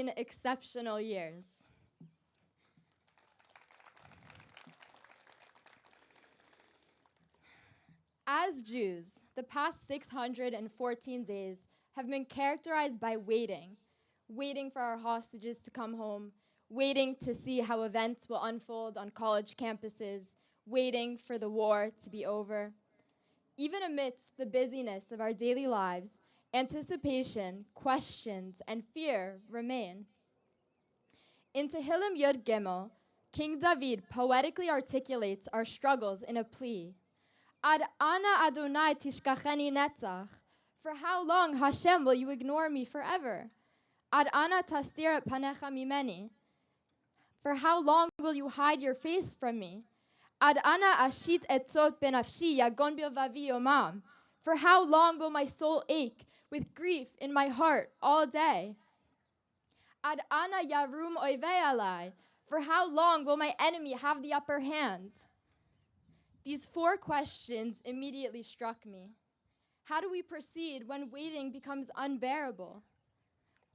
15 exceptional years. As Jews, the past 614 days have been characterized by waiting for our hostages to come home, waiting to see how events will unfold on college campuses, waiting for the war to be over. Even amidst the busyness of our daily lives, anticipation, questions, and fear remain. In Tehillim Yud Gimel, King David poetically articulates our struggles in a plea. Ad ana Adonai tishkacheni netzach. For how long, Hashem, will you ignore me forever? Ad ana tastir et panecha mimeni. For how long will you hide your face from me? Ad ana ashit etzot benafshi yagon bilvavi yomam. For how long will my soul ache with grief in my heart all day? Ad ana yarum oivei alai. For how long will my enemy have the upper hand? These 4 questions immediately struck me. How do we proceed when waiting becomes unbearable?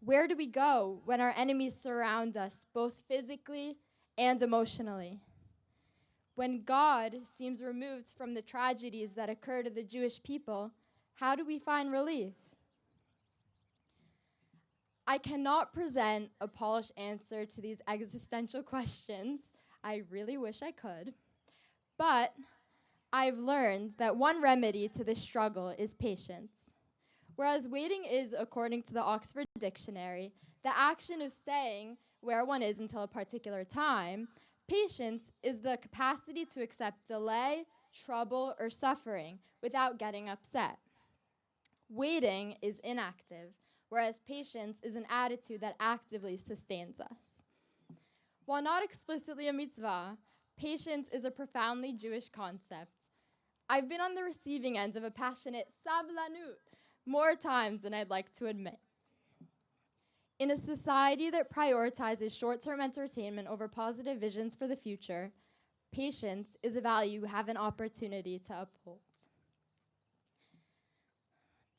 Where do we go when our enemies surround us, both physically and emotionally? When God seems removed from the tragedies that occur to the Jewish people, how do we find relief? I cannot present a polished answer to these existential questions. I really wish I could. But I've learned that one remedy to this struggle is patience. Whereas waiting is, according to the Oxford Dictionary, the action of staying where one is until a particular time, patience is the capacity to accept delay, trouble, or suffering without getting upset. Waiting is inactive, whereas patience is an attitude that actively sustains us. While not explicitly a mitzvah, patience is a profoundly Jewish concept. I've been on the receiving end of a passionate sablanut more times than I'd like to admit. In a society that prioritizes short-term entertainment over positive visions for the future, patience is a value we have an opportunity to uphold.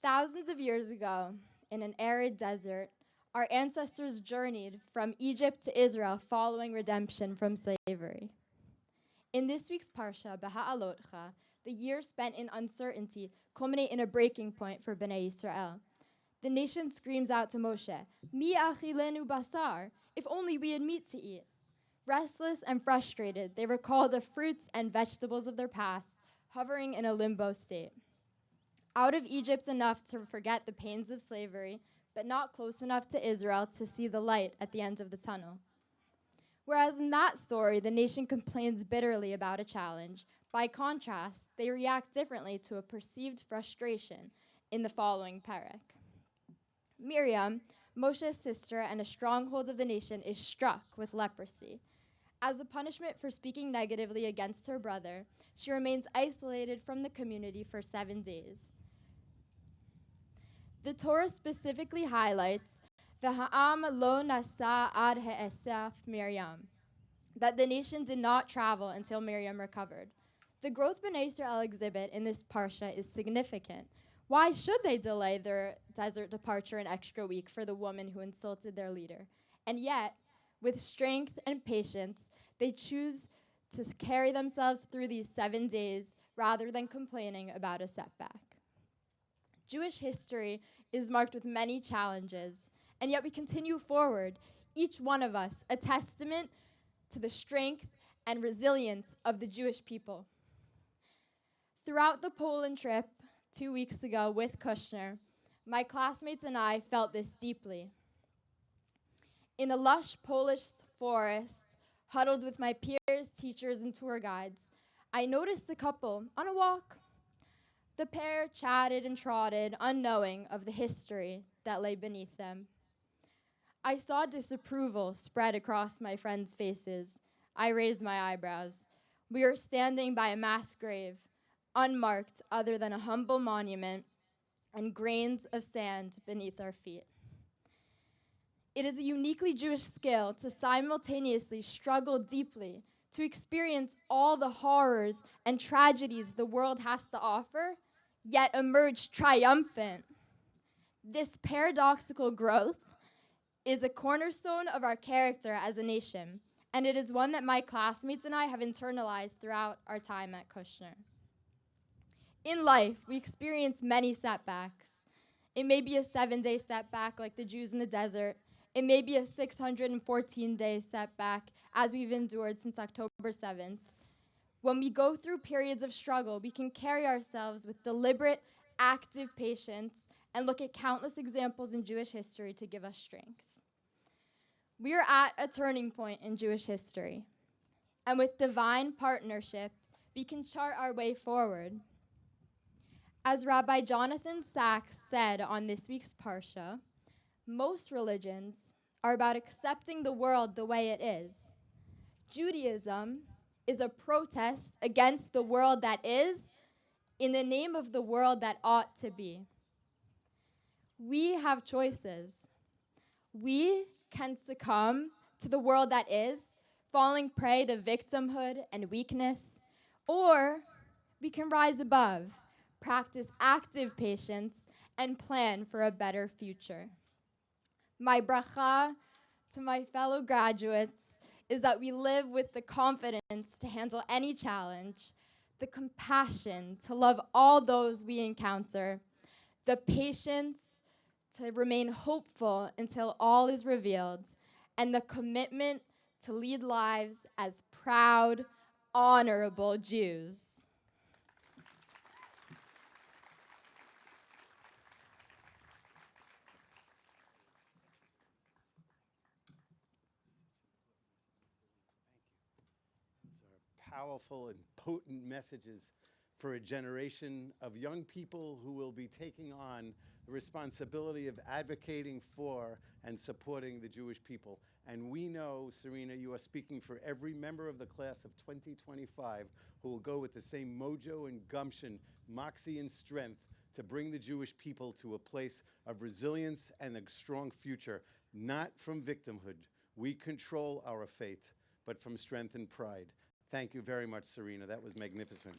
Thousands of years ago, in an arid desert, our ancestors journeyed from Egypt to Israel following redemption from slavery. In this week's Parsha, Beha'alotcha, the years spent in uncertainty culminate in a breaking point for Bnei Israel. The nation screams out to Moshe, Mi achilenu basar, if only we had meat to eat. Restless and frustrated, they recall the fruits and vegetables of their past, hovering in a limbo state. Out of Egypt enough to forget the pains of slavery, but not close enough to Israel to see the light at the end of the tunnel. Whereas in that story, the nation complains bitterly about a challenge. By contrast, they react differently to a perceived frustration in the following parak. Miriam, Moshe's sister and a stronghold of the nation, is struck with leprosy. As a punishment for speaking negatively against her brother, she remains isolated from the community for 7 days. The Torah specifically highlights V'ha'am lo nasa ad ha'esaf Miriam, that the nation did not travel until Miriam recovered. The growth Bnei Israel exhibit in this parsha is significant. Why should they delay their desert departure an extra week for the woman who insulted their leader? And yet, with strength and patience, they choose to carry themselves through these 7 days rather than complaining about a setback. Jewish history is marked with many challenges, and yet we continue forward, each one of us a testament to the strength and resilience of the Jewish people. Throughout the Poland trip 2 weeks ago with Kushner, my classmates and I felt this deeply. In a lush Polish forest, huddled with my peers, teachers, and tour guides, I noticed a couple on a walk. The pair chatted and trotted, unknowing of the history that lay beneath them. I saw disapproval spread across my friends' faces. I raised my eyebrows. We were standing by a mass grave, unmarked other than a humble monument and grains of sand beneath our feet. It is a uniquely Jewish skill to simultaneously struggle deeply, to experience all the horrors and tragedies the world has to offer, yet emerge triumphant. This paradoxical growth is a cornerstone of our character as a nation, and it is one that my classmates and I have internalized throughout our time at Kushner. In life, we experience many setbacks. It may be a 7-day setback like the Jews in the desert. It may be a 614-day setback as we've endured since October 7th. When we go through periods of struggle, we can carry ourselves with deliberate, active patience and look at countless examples in Jewish history to give us strength. We are at a turning point in Jewish history, and with divine partnership, we can chart our way forward. As Rabbi Jonathan Sachs said on this week's Parsha, most religions are about accepting the world the way it is. Judaism is a protest against the world that is in the name of the world that ought to be. We have choices. We can succumb to the world that is, falling prey to victimhood and weakness, or we can rise above, practice active patience, and plan for a better future. My bracha to my fellow graduates is that we live with the confidence to handle any challenge, the compassion to love all those we encounter, the patience to remain hopeful until all is revealed, and the commitment to lead lives as proud, honorable Jews. Powerful and potent messages for a generation of young people who will be taking on the responsibility of advocating for and supporting the Jewish people. And we know, Serena, you are speaking for every member of the class of 2025 who will go with the same mojo and gumption, moxie and strength to bring the Jewish people to a place of resilience and a strong future, not from victimhood. We control our fate, but from strength and pride. Thank you very much, Serena. That was magnificent.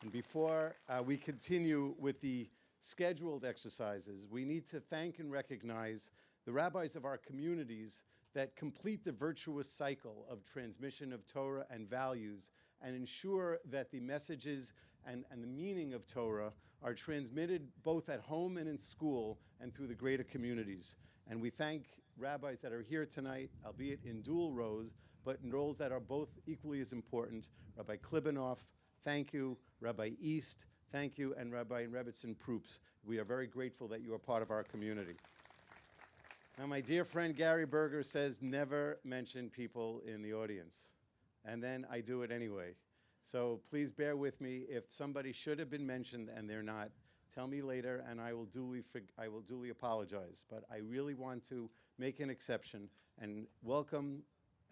And before we continue with the scheduled exercises, we need to thank and recognize the rabbis of our communities that complete the virtuous cycle of transmission of Torah and values and ensure that the messages and the meaning of Torah are transmitted both at home and in school and through the greater communities. And we thank rabbis that are here tonight, albeit in dual roles, but in roles that are both equally as important. Rabbi Klibanoff, thank you. Rabbi East, thank you. And Rabbi Rebbitzin Proops, we are very grateful that you are part of our community. Now, my dear friend Gary Berger says never mention people in the audience. And then I do it anyway. So please bear with me. If somebody should have been mentioned and they're not, tell me later and I will duly apologize. But I really want to make an exception and welcome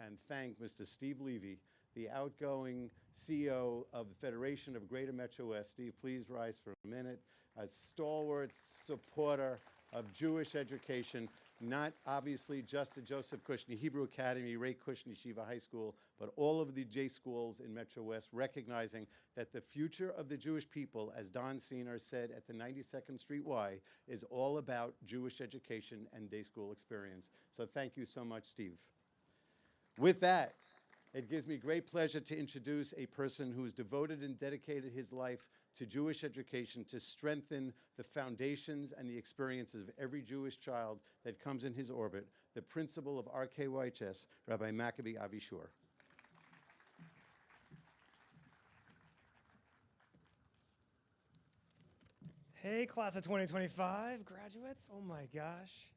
and thank Mr. Steve Levy, the outgoing CEO of the Federation of Greater Metro West. Steve, please rise for a minute. A stalwart supporter of Jewish education, not obviously just at Joseph Kushner Hebrew Academy, Ray Kushner Yeshiva High School, but all of the J schools in Metro West, recognizing that the future of the Jewish people, as Don Siener said at the 92nd Street Y, is all about Jewish education and day school experience. So thank you so much, Steve. With that, it gives me great pleasure to introduce a person who has devoted and dedicated his life to Jewish education to strengthen the foundations and the experiences of every Jewish child that comes in his orbit, the principal of RKYHS, Rabbi Maccabee Avishur. Hey, class of 2025, graduates. Oh my gosh.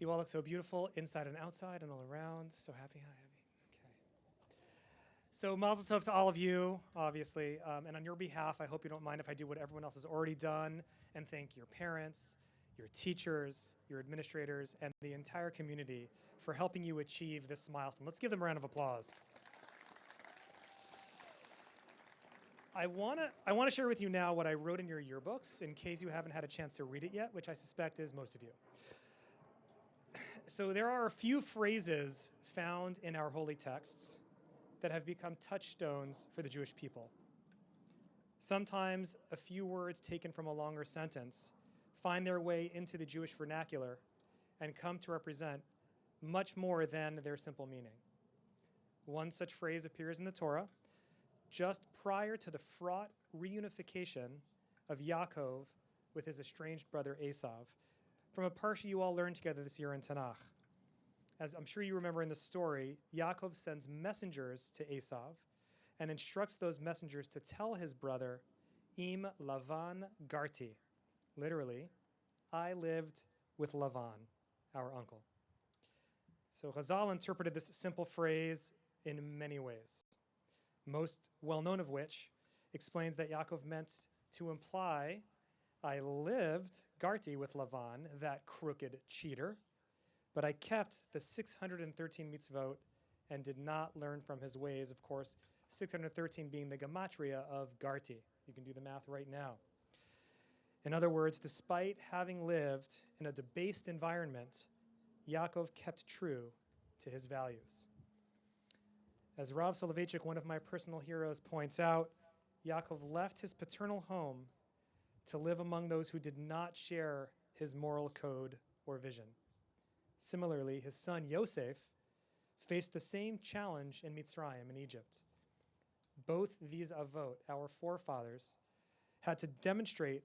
You all look so beautiful inside and outside and all around. So happy. Hi, Abby. Okay. So mazel tov to all of you, obviously. And on your behalf, I hope you don't mind if I do what everyone else has already done and thank your parents, your teachers, your administrators, and the entire community for helping you achieve this milestone. Let's give them a round of applause. I want to share with you now what I wrote in your yearbooks in case you haven't had a chance to read it yet, which I suspect is most of you. So there are a few phrases found in our holy texts that have become touchstones for the Jewish people. Sometimes a few words taken from a longer sentence find their way into the Jewish vernacular and come to represent much more than their simple meaning. One such phrase appears in the Torah just prior to the fraught reunification of Yaakov with his estranged brother Esav, from a parsha you all learned together this year in Tanakh. As I'm sure you remember in the story, Yaakov sends messengers to Esav and instructs those messengers to tell his brother, Im Lavan Garti, literally, I lived with Lavan, our uncle. So Chazal interpreted this simple phrase in many ways, most well-known of which explains that Yaakov meant to imply, I lived, Garti, with Lavan, that crooked cheater, but I kept the 613 mitzvot and did not learn from his ways, of course, 613 being the gematria of Garti. You can do the math right now. In other words, despite having lived in a debased environment, Yaakov kept true to his values. As Rav Soloveitchik, one of my personal heroes, points out, Yaakov left his paternal home to live among those who did not share his moral code or vision. Similarly, his son Yosef faced the same challenge in Mitzrayim, in Egypt. Both these avot, our forefathers, had to demonstrate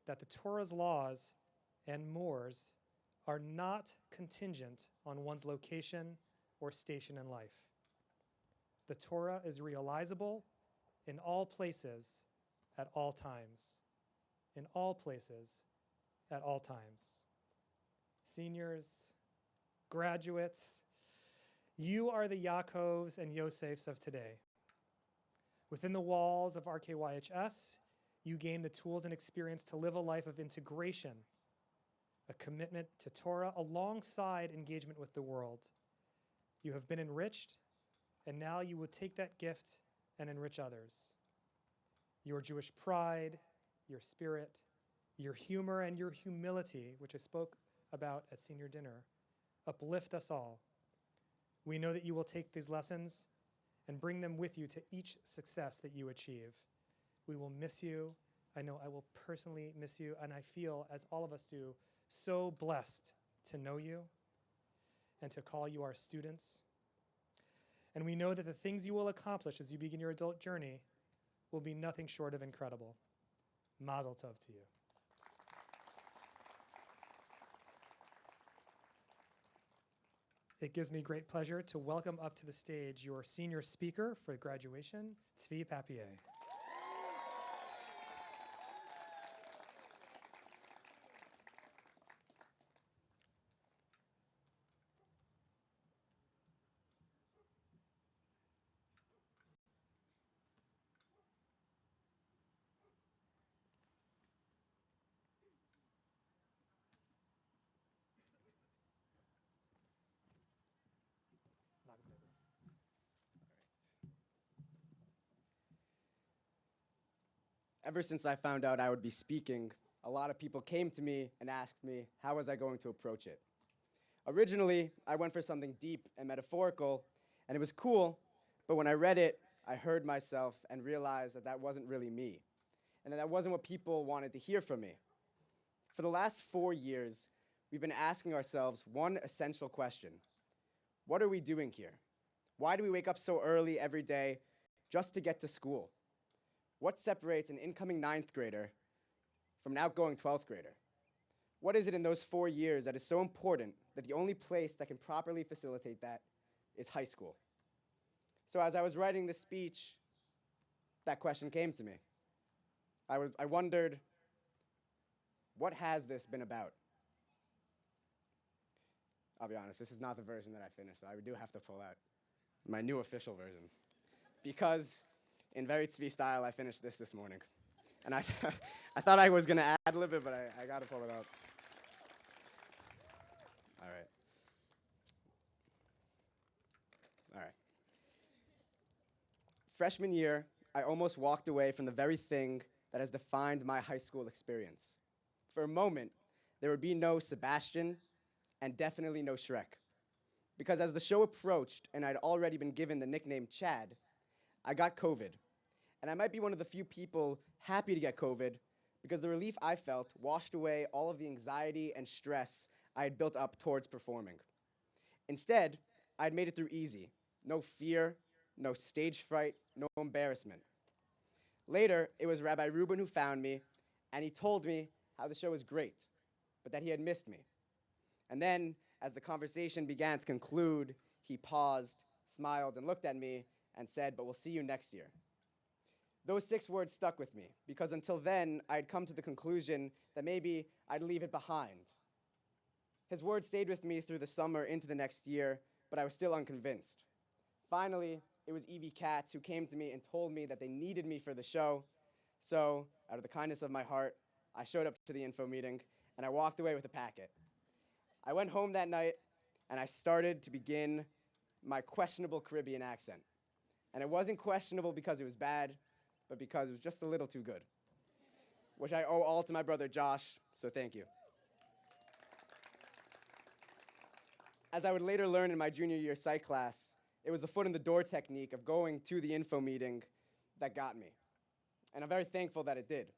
that the Torah's laws and mores are not contingent on one's location or station in life. The Torah is realizable in all places at all times. In all places at all times. Seniors, graduates, you are the Yaakovs and Yosefs of today. Within the walls of RKYHS, you gain the tools and experience to live a life of integration, a commitment to Torah alongside engagement with the world. You have been enriched, and now you will take that gift and enrich others. Your Jewish pride, your spirit, your humor, and your humility, which I spoke about at senior dinner, uplift us all. We know that you will take these lessons and bring them with you to each success that you achieve. We will miss you. I know I will personally miss you, and I feel, as all of us do, so blessed to know you and to call you our students. And we know that the things you will accomplish as you begin your adult journey will be nothing short of incredible. Mazel tov to you. It gives me great pleasure to welcome up to the stage your senior speaker for graduation, Tzvi Papier. Ever since I found out I would be speaking, a lot of people came to me and asked me, how was I going to approach it? Originally, I went for something deep and metaphorical, and it was cool, but when I read it, I heard myself and realized that that wasn't really me, and that wasn't what people wanted to hear from me. For the last 4 years, we've been asking ourselves one essential question. What are we doing here? Why do we wake up so early every day just to get to school? What separates an incoming 9th grader from an outgoing 12th grader? What is it in those 4 years that is so important that the only place that can properly facilitate that is high school? So as I was writing this speech, that question came to me. I wondered, what has this been about? I'll be honest, this is not the version that I finished, so I do have to pull out my new official version. Because in very Tzvi style, I finished this morning. And I thought I was going to add a little bit, but I got to pull it out. All right. All right. Freshman year, I almost walked away from the very thing that has defined my high school experience. For a moment, there would be no Sebastian and definitely no Shrek. Because as the show approached and I'd already been given the nickname Chad, I got COVID. And I might be one of the few people happy to get COVID because the relief I felt washed away all of the anxiety and stress I had built up towards performing. Instead, I had made it through easy. No fear, no stage fright, no embarrassment. Later, it was Rabbi Rubin who found me, and he told me how the show was great, but that he had missed me. And then, as the conversation began to conclude, he paused, smiled, and looked at me and said, "But we'll see you next year." Those 6 words stuck with me, because until then, I had come to the conclusion that maybe I'd leave it behind. His words stayed with me through the summer into the next year, but I was still unconvinced. Finally, it was Evie Katz who came to me and told me that they needed me for the show. So, out of the kindness of my heart, I showed up to the info meeting, and I walked away with a packet. I went home that night, and I started to begin my questionable Caribbean accent. And it wasn't questionable because it was bad, but because it was just a little too good, which I owe all to my brother Josh, so thank you. As I would later learn in my junior year psych class, it was the foot in the door technique of going to the info meeting that got me. And I'm very thankful that it did.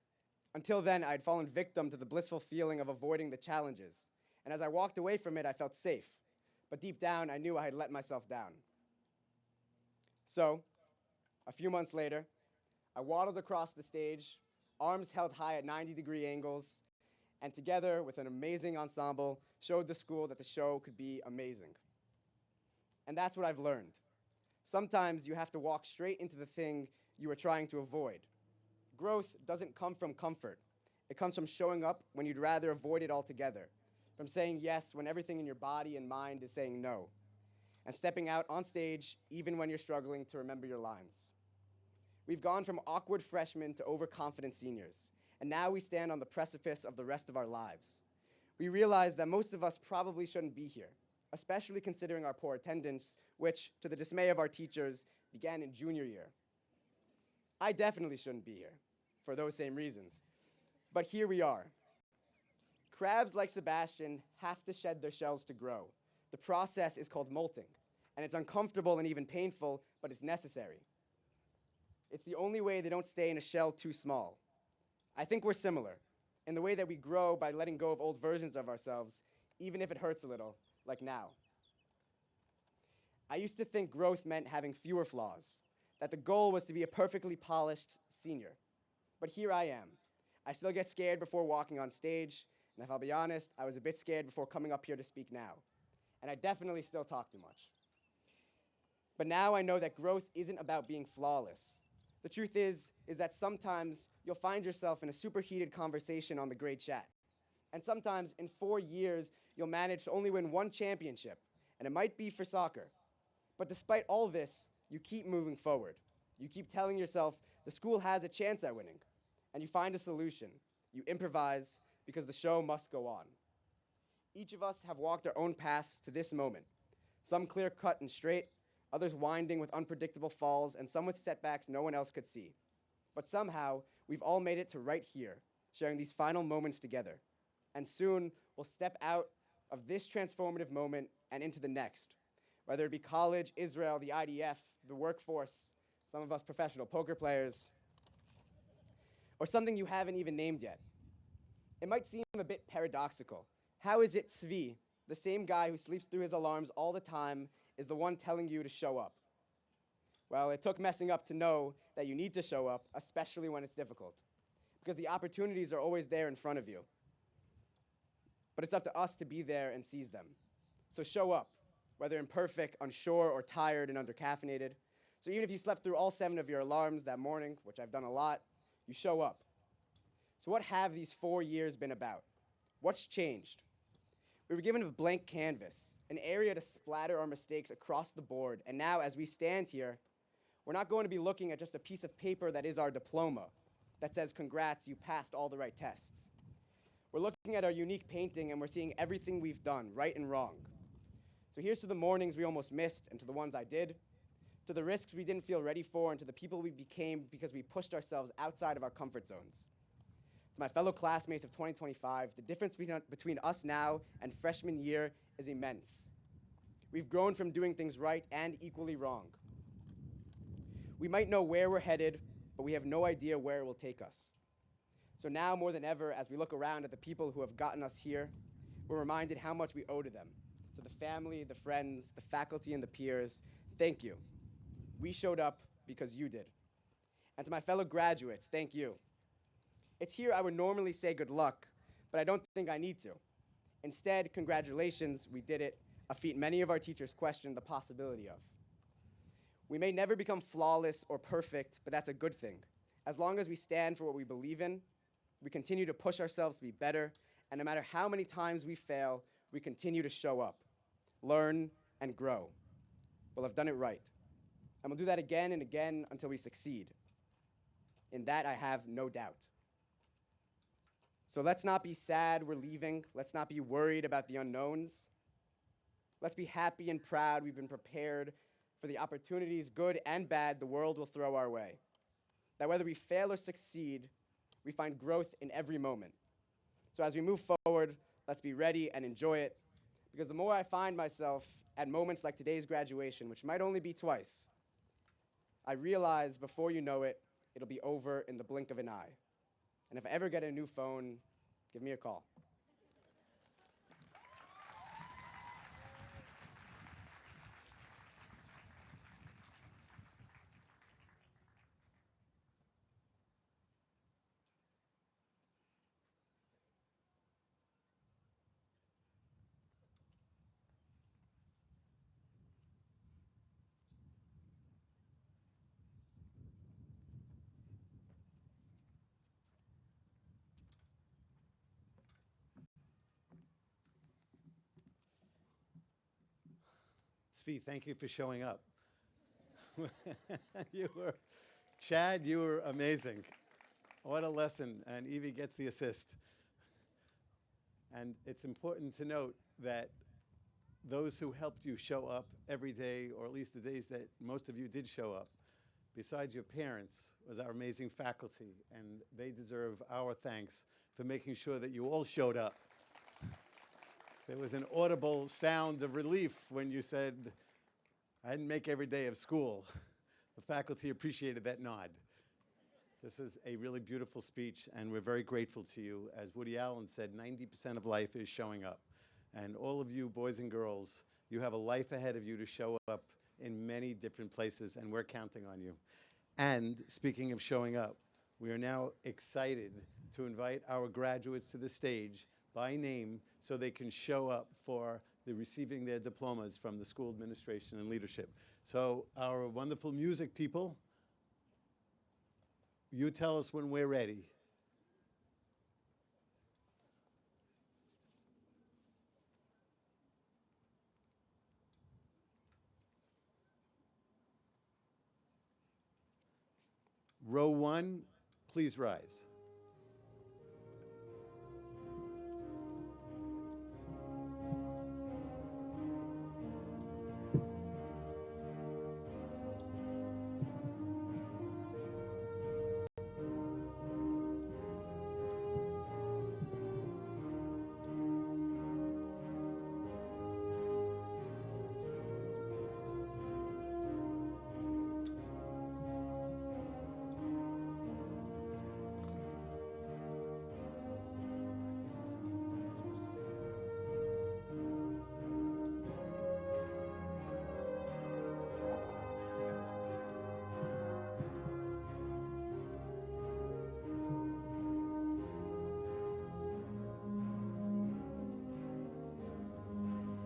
Until then, I had fallen victim to the blissful feeling of avoiding the challenges. And as I walked away from it, I felt safe. But deep down, I knew I had let myself down. So, a few months later, I waddled across the stage, arms held high at 90-degree angles, and together with an amazing ensemble, showed the school that the show could be amazing. And that's what I've learned. Sometimes you have to walk straight into the thing you are trying to avoid. Growth doesn't come from comfort. It comes from showing up when you'd rather avoid it altogether, from saying yes when everything in your body and mind is saying no, and stepping out on stage even when you're struggling to remember your lines. We've gone from awkward freshmen to overconfident seniors, and now we stand on the precipice of the rest of our lives. We realize that most of us probably shouldn't be here, especially considering our poor attendance, which, to the dismay of our teachers, began in junior year. I definitely shouldn't be here, for those same reasons. But here we are. Crabs like Sebastian have to shed their shells to grow. The process is called molting, and it's uncomfortable and even painful, but it's necessary. It's the only way they don't stay in a shell too small. I think we're similar in the way that we grow by letting go of old versions of ourselves, even if it hurts a little, like now. I used to think growth meant having fewer flaws, that the goal was to be a perfectly polished senior. But here I am. I still get scared before walking on stage, and if I'll be honest, I was a bit scared before coming up here to speak now. And I definitely still talk too much. But now I know that growth isn't about being flawless. The truth is that sometimes you'll find yourself in a superheated conversation on the grade chat. And sometimes in 4 years, you'll manage to only win 1 championship, and it might be for soccer. But despite all this, you keep moving forward. You keep telling yourself the school has a chance at winning, and you find a solution. You improvise because the show must go on. Each of us have walked our own paths to this moment, some clear-cut and straight, others winding with unpredictable falls, and some with setbacks no one else could see. But somehow, we've all made it to right here, sharing these final moments together. And soon, we'll step out of this transformative moment and into the next, whether it be college, Israel, the IDF, the workforce, some of us professional poker players, or something you haven't even named yet. It might seem a bit paradoxical. How is it Tzvi, the same guy who sleeps through his alarms all the time, is the one telling you to show up? Well, it took messing up to know that you need to show up, especially when it's difficult, because the opportunities are always there in front of you. But it's up to us to be there and seize them. So show up, whether imperfect, unsure, or tired and undercaffeinated. So even if you slept through all 7 of your alarms that morning, which I've done a lot, you show up. So what have these 4 years been about? What's changed? We were given a blank canvas, an area to splatter our mistakes across the board, and now as we stand here, we're not going to be looking at just a piece of paper that is our diploma, that says, congrats, you passed all the right tests. We're looking at our unique painting and we're seeing everything we've done, right and wrong. So here's to the mornings we almost missed and to the ones I did, to the risks we didn't feel ready for, and to the people we became because we pushed ourselves outside of our comfort zones. To my fellow classmates of 2025, the difference between us now and freshman year is immense. We've grown from doing things right and equally wrong. We might know where we're headed, but we have no idea where it will take us. So now more than ever, as we look around at the people who have gotten us here, we're reminded how much we owe to them. To the family, the friends, the faculty, and the peers, thank you. We showed up because you did. And to my fellow graduates, thank you. It's here I would normally say good luck, but I don't think I need to. Instead, congratulations, we did it, a feat many of our teachers questioned the possibility of. We may never become flawless or perfect, but that's a good thing. As long as we stand for what we believe in, we continue to push ourselves to be better, and no matter how many times we fail, we continue to show up, learn, and grow. We'll have done it right. And we'll do that again and again until we succeed. In that, I have no doubt. So let's not be sad we're leaving. Let's not be worried about the unknowns. Let's be happy and proud we've been prepared for the opportunities, good and bad, the world will throw our way. That whether we fail or succeed, we find growth in every moment. So as we move forward, let's be ready and enjoy it, because the more I find myself at moments like today's graduation, which might only be twice, I realize before you know it, it'll be over in the blink of an eye. And if I ever get a new phone, give me a call. Svi, thank you for showing up. Chad, you were amazing. What a lesson, and Evie gets the assist. And it's important to note that those who helped you show up every day, or at least the days that most of you did show up, besides your parents, was our amazing faculty, and they deserve our thanks for making sure that you all showed up. There was an audible sound of relief when you said, I didn't make every day of school. The faculty appreciated that nod. This was a really beautiful speech, and we're very grateful to you. As Woody Allen said, 90% of life is showing up. And all of you boys and girls, you have a life ahead of you to show up in many different places, and we're counting on you. And speaking of showing up, we are now excited to invite our graduates to the stage by name so they can show up for the receiving their diplomas from the school administration and leadership. So our wonderful music people, you tell us when we're ready. Row 1, please rise.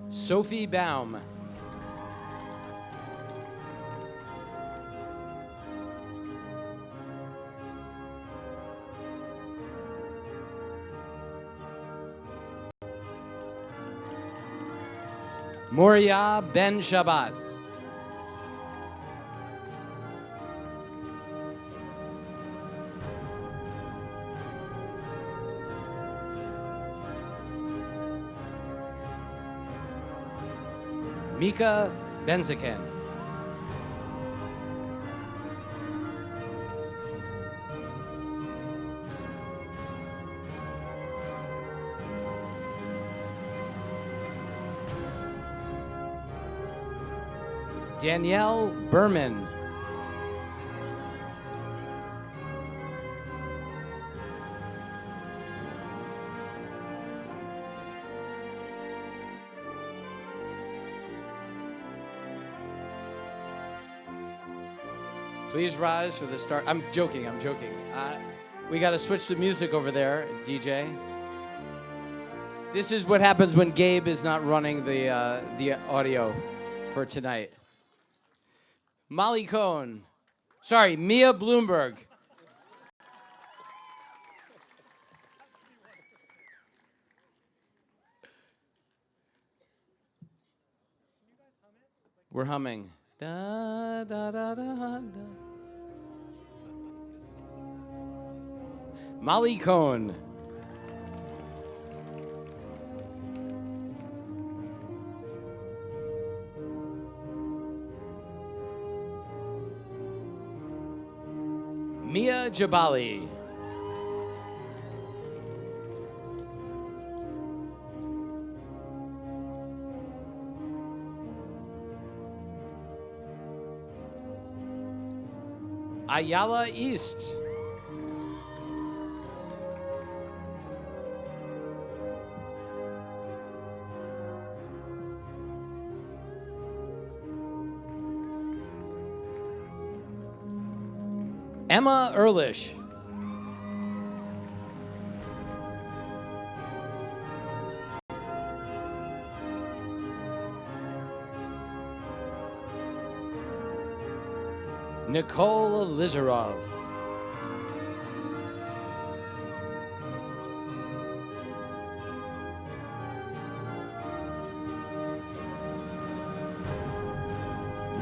Sophie Baum. Moria Ben Shabbat. Mika Benzaken. Danielle Berman. Please rise for the start. I'm joking. We got to switch the music over there, DJ. This is what happens when Gabe is not running the audio for tonight. Molly Cohn. Sorry, Mia Bloomberg. We're humming. Da, da, da, da, da. Molly Cohn. Mia Jabali. Ayala East. Emma Ehrlich. Nicole Lizarov.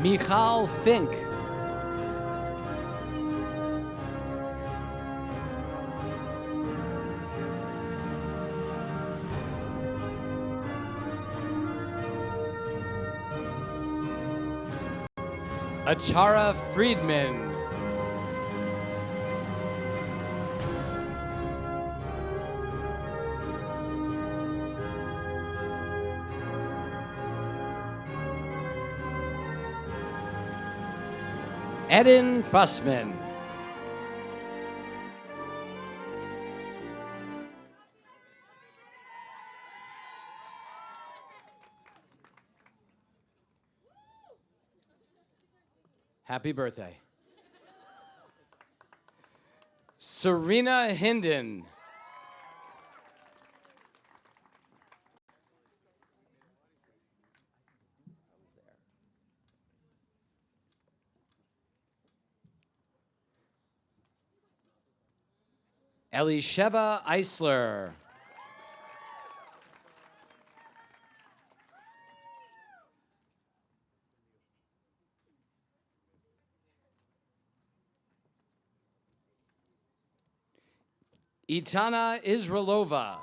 Michal Fink. Atara Friedman. Eden Fussman. Happy birthday. Serena Hinden. Elisheva Eisler. Itana Israelova.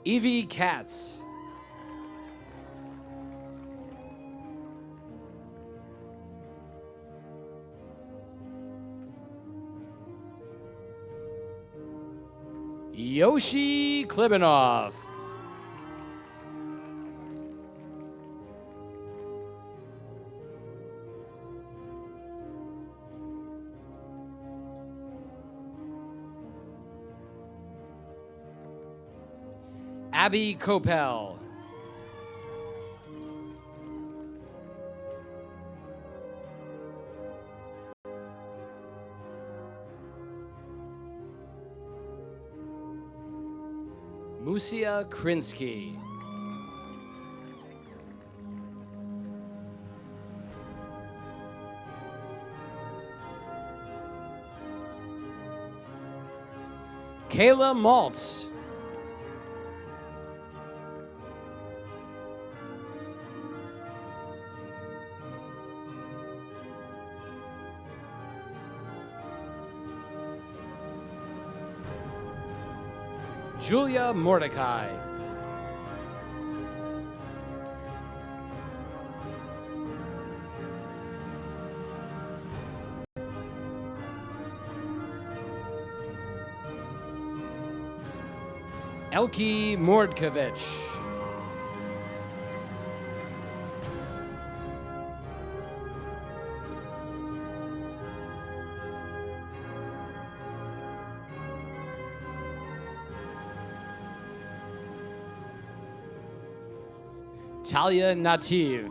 Evie Katz. Yoshi Klibanov. Abby Kopel. Musia Krinsky. Kayla Maltz. Julia Mordecai. Elke Mordkovich. Talia Nativ.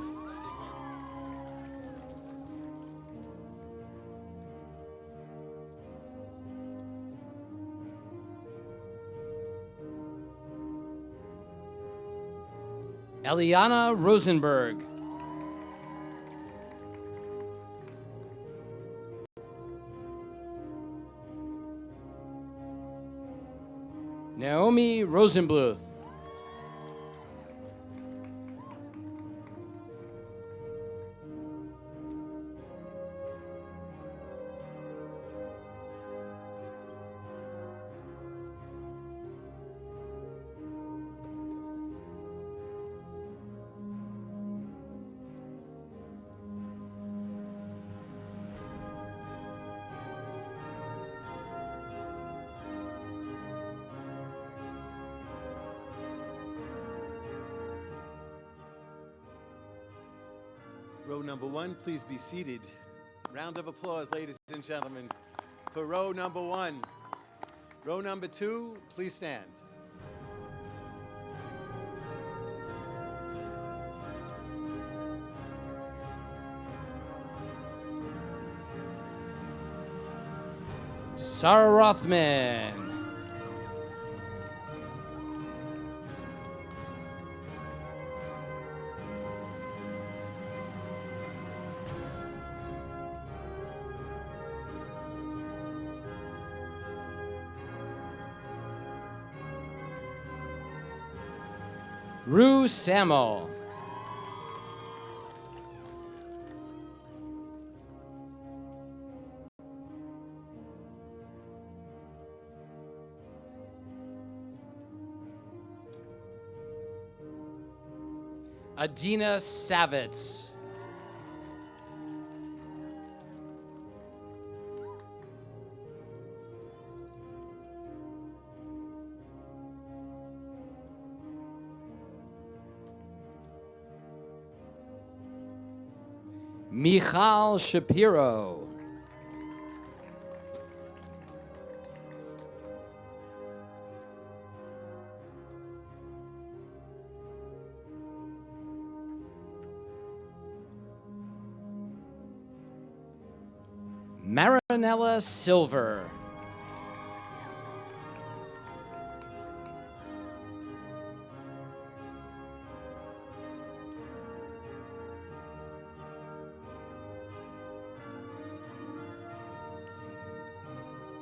Eliana Rosenberg. Naomi Rosenbluth. Row number 1, please be seated. Round of applause, ladies and gentlemen, for row number 1. Row number 2, please stand. Sarah Rothman. Rue Samuel. Adina Savitz. Michal Shapiro. Marinella Silver.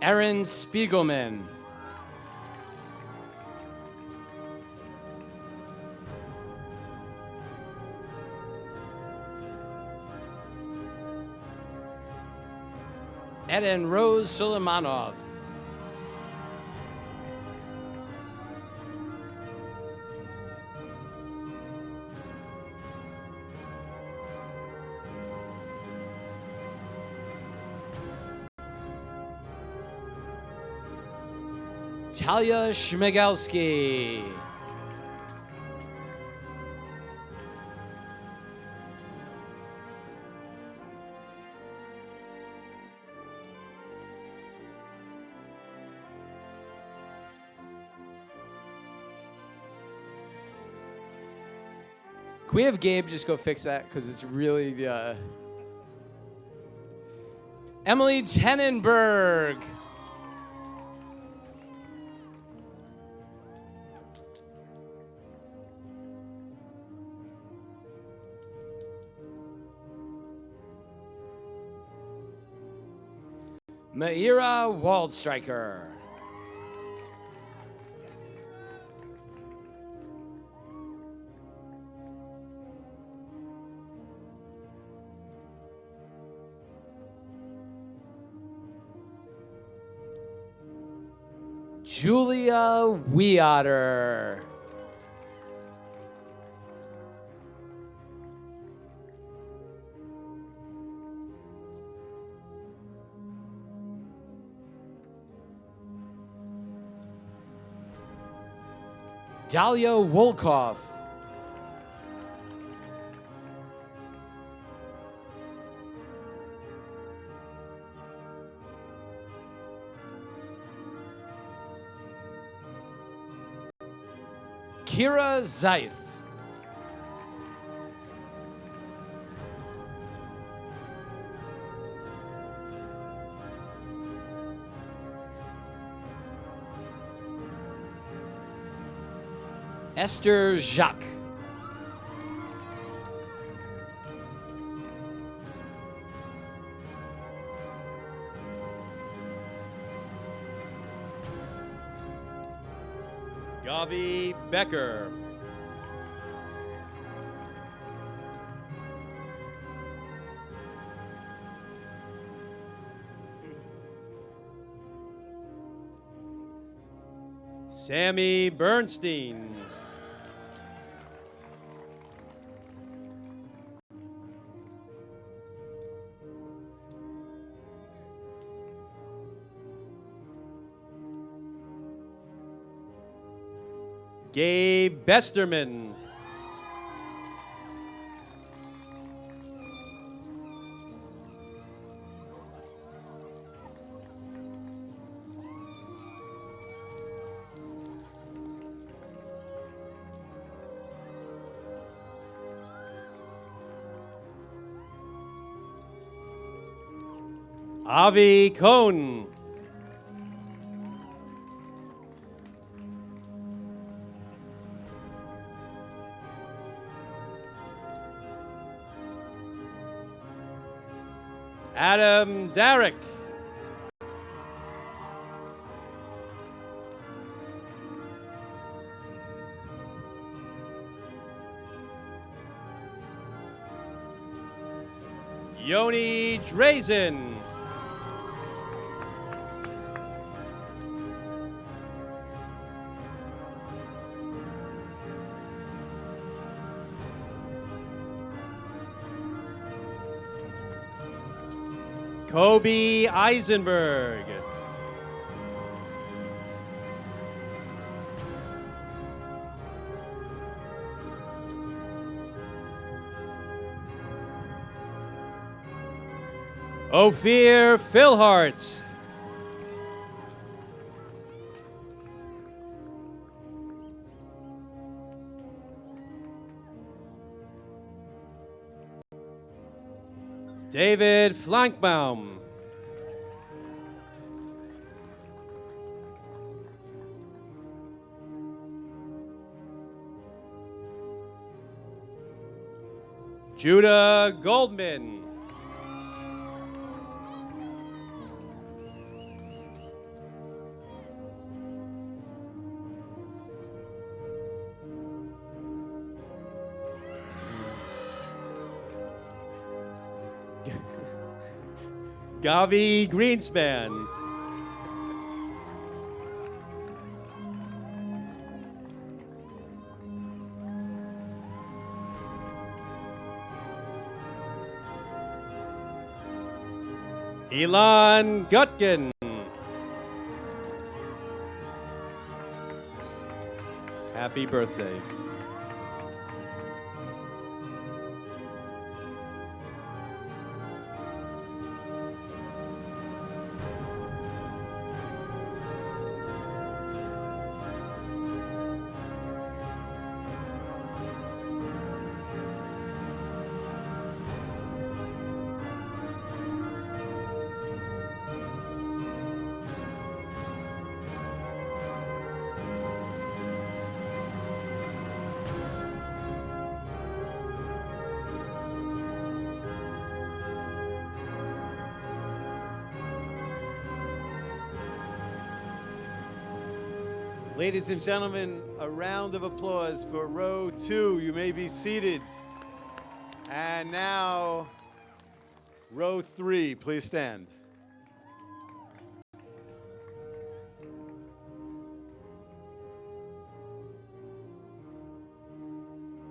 Erin Spiegelman. Eden Rose Suleimanov. Talia Schmigelski. Can we have Gabe just go fix that? Because it's really Emily Tenenberg. Maira Waldstreicher. Julia Weotter. Dahlia Wolkoff. Kira Zeif. Esther Jacques. Gavi Becker. Sammy Bernstein. Gabe Besterman. Avi Cohn. Adam Darrick. Yoni Drazen. Kobe Eisenberg. Ophir Philhart. David Flankbaum. Judah Goldman. Gavi Greenspan. Elon Gutkin. Happy birthday. Ladies and gentlemen, a round of applause for row 2. You may be seated. And now, row 3, please stand.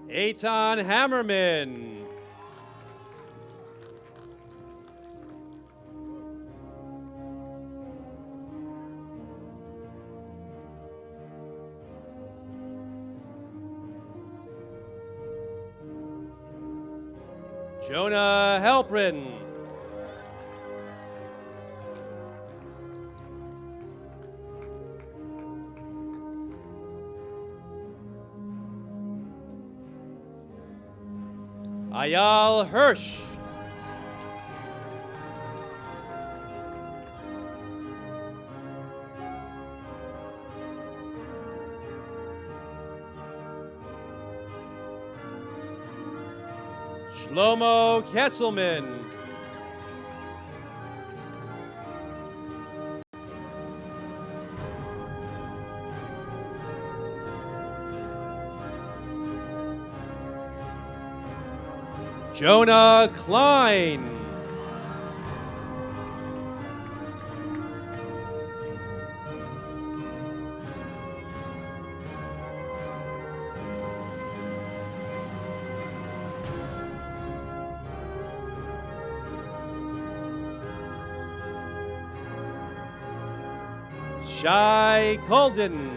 Eitan Hammerman. Jonah Halprin. Ayal Hirsch. Shlomo Kesselman. Jonah Klein. Shai Colden.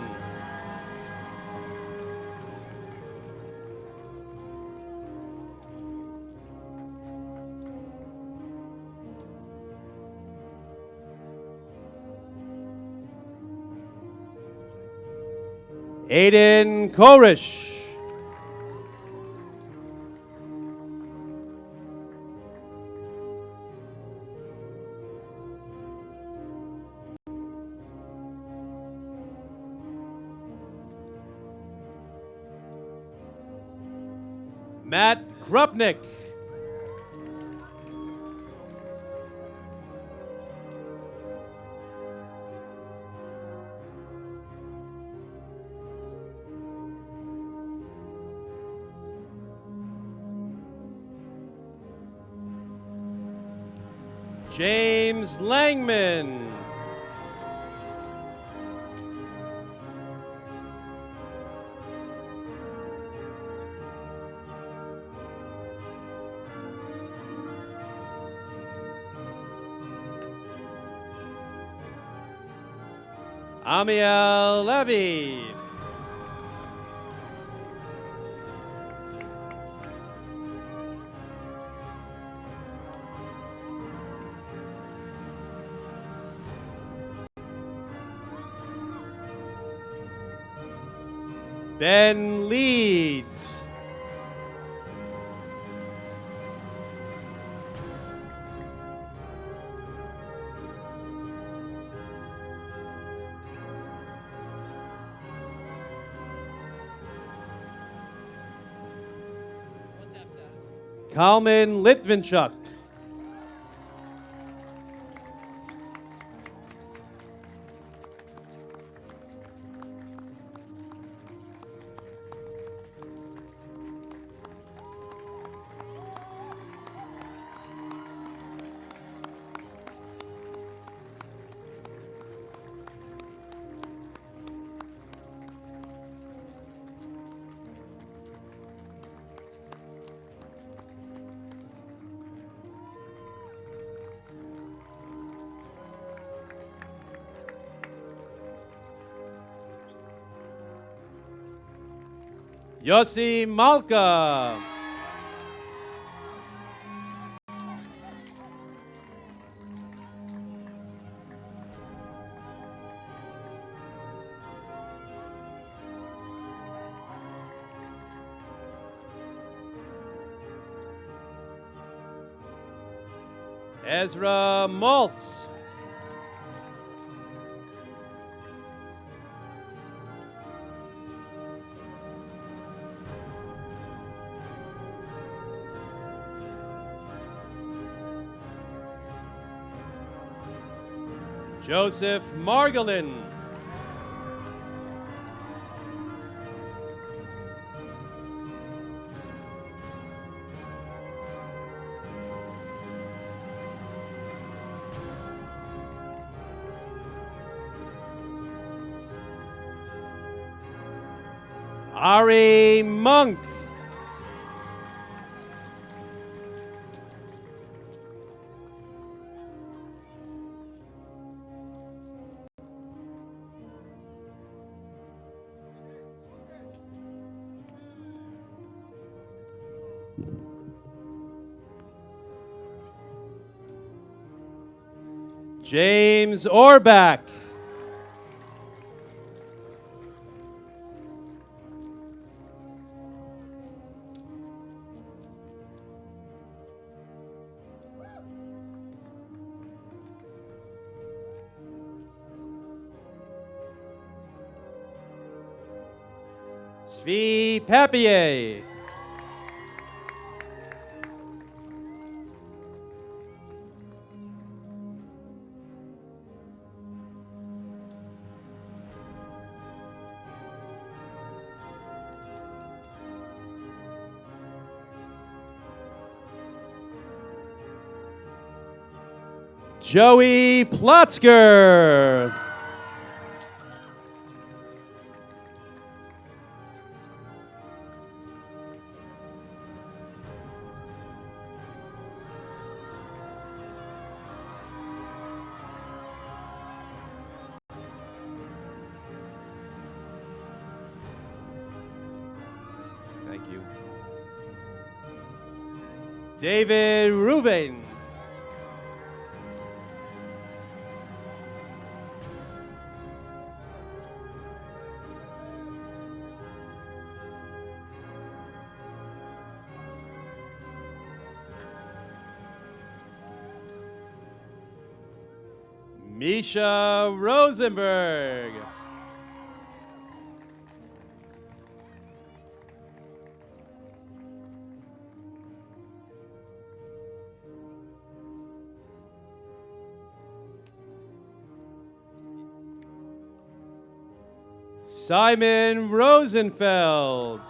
Aiden Korish. Matt Krupnik. James Langman. Amiel Levy. Ben Leeds. Kalman Litvinchuk. Yossi Malka. Ezra Maltz. Joseph Margolin. Ari Monk. James Orbach. Svi Papier. Joey Plotzker. Thank you. David Rubin. Misha Rosenberg. Simon Rosenfeld.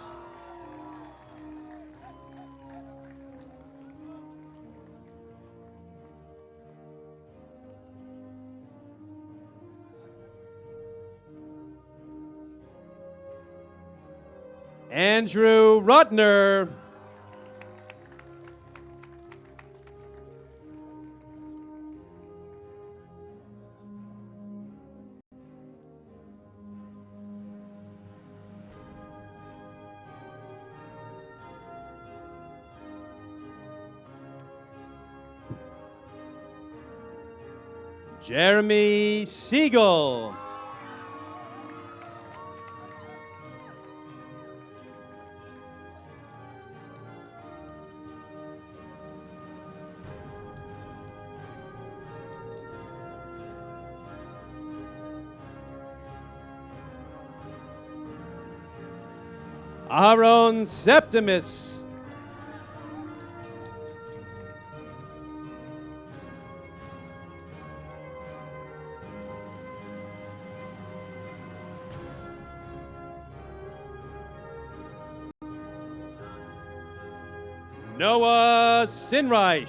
Andrew Rutner. Jeremy Siegel. Aaron Septimus. Noah Sinreich.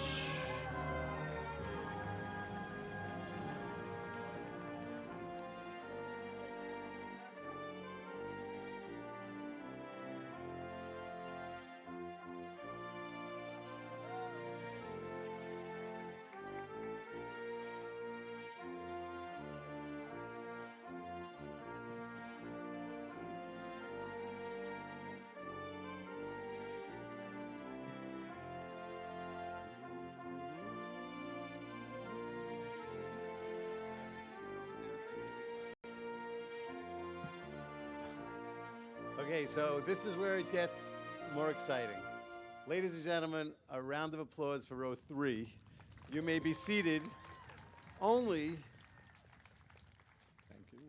Okay, so this is where it gets more exciting. Ladies and gentlemen, a round of applause for row 3. You may be seated only. Thank you.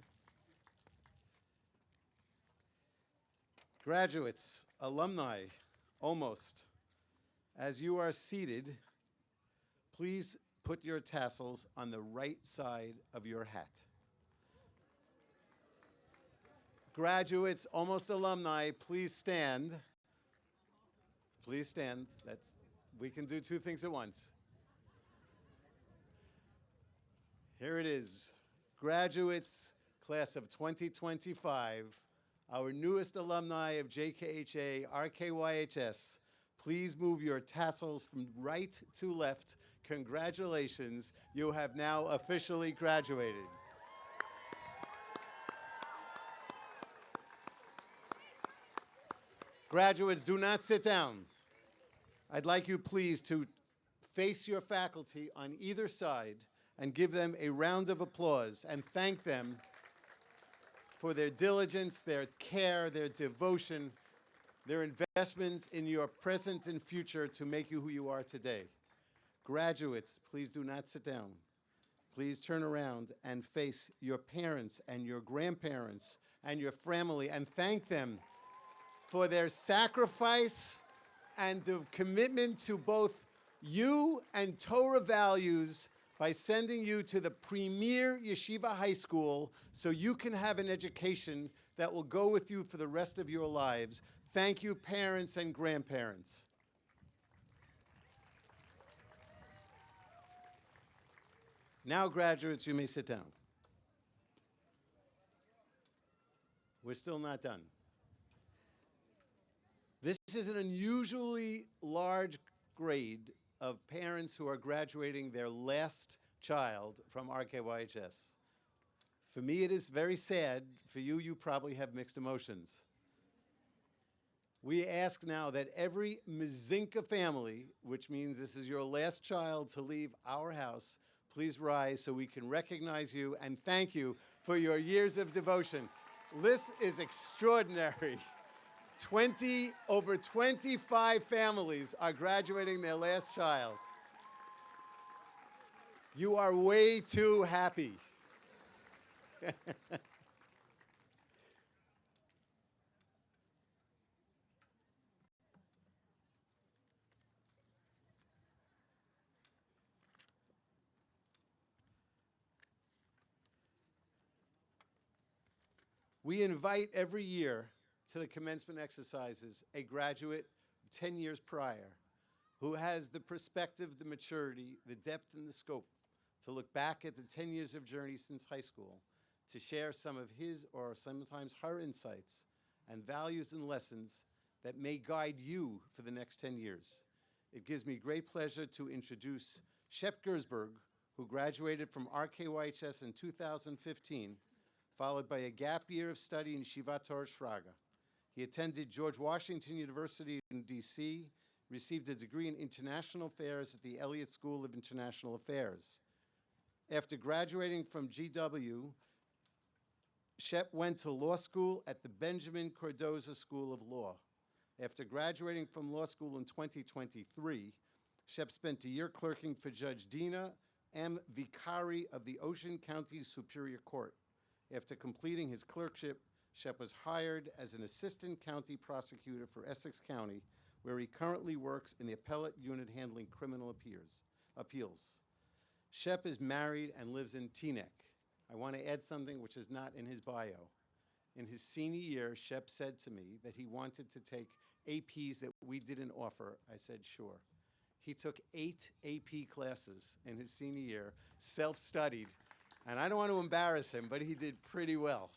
Graduates, alumni, almost. As you are seated, please put your tassels on the right side of your hat. Graduates, almost alumni, please stand. Please stand. We can do two things at once. Here it is. Graduates, class of 2025, our newest alumni of JKHA, RKYHS. Please move your tassels from right to left. Congratulations, you have now officially graduated. Graduates, do not sit down. I'd like you please to face your faculty on either side and give them a round of applause and thank them for their diligence, their care, their devotion, their investment in your present and future to make you who you are today. Graduates, please do not sit down. Please turn around and face your parents and your grandparents and your family and thank them for their sacrifice and the commitment to both you and Torah values by sending you to the premier yeshiva high school so you can have an education that will go with you for the rest of your lives. Thank you, parents and grandparents. Now, graduates, you may sit down. We're still not done. This is an unusually large grade of parents who are graduating their last child from RKYHS. For me, it is very sad. For you, you probably have mixed emotions. We ask now that every Mazinka family, which means this is your last child to leave our house, please rise so we can recognize you and thank you for your years of devotion. This is extraordinary. Over 25 families are graduating their last child. You are way too happy. We invite every year to the commencement exercises a graduate 10 years prior who has the perspective, the maturity, the depth, and the scope to look back at the 10 years of journey since high school, to share some of his or sometimes her insights and values and lessons that may guide you for the next 10 years. It gives me great pleasure to introduce Shep Gersberg, who graduated from RKYHS in 2015, followed by a gap year of study in Shivat Torah Shraga. He attended George Washington University in DC, received a degree in International Affairs at the Elliott School of International Affairs. After graduating from GW, Shep went to law school at the Benjamin Cardoza School of Law. After graduating from law school in 2023, Shep spent a year clerking for Judge Dina M. Vicari of the Ocean County Superior Court. After completing his clerkship, Shep was hired as an assistant county prosecutor for Essex County, where he currently works in the appellate unit handling criminal appeals. Shep is married and lives in Teaneck. I want to add something which is not in his bio. In his senior year, Shep said to me that he wanted to take APs that we didn't offer. I said, sure. He took 8 AP classes in his senior year, self-studied, and I don't want to embarrass him, but he did pretty well.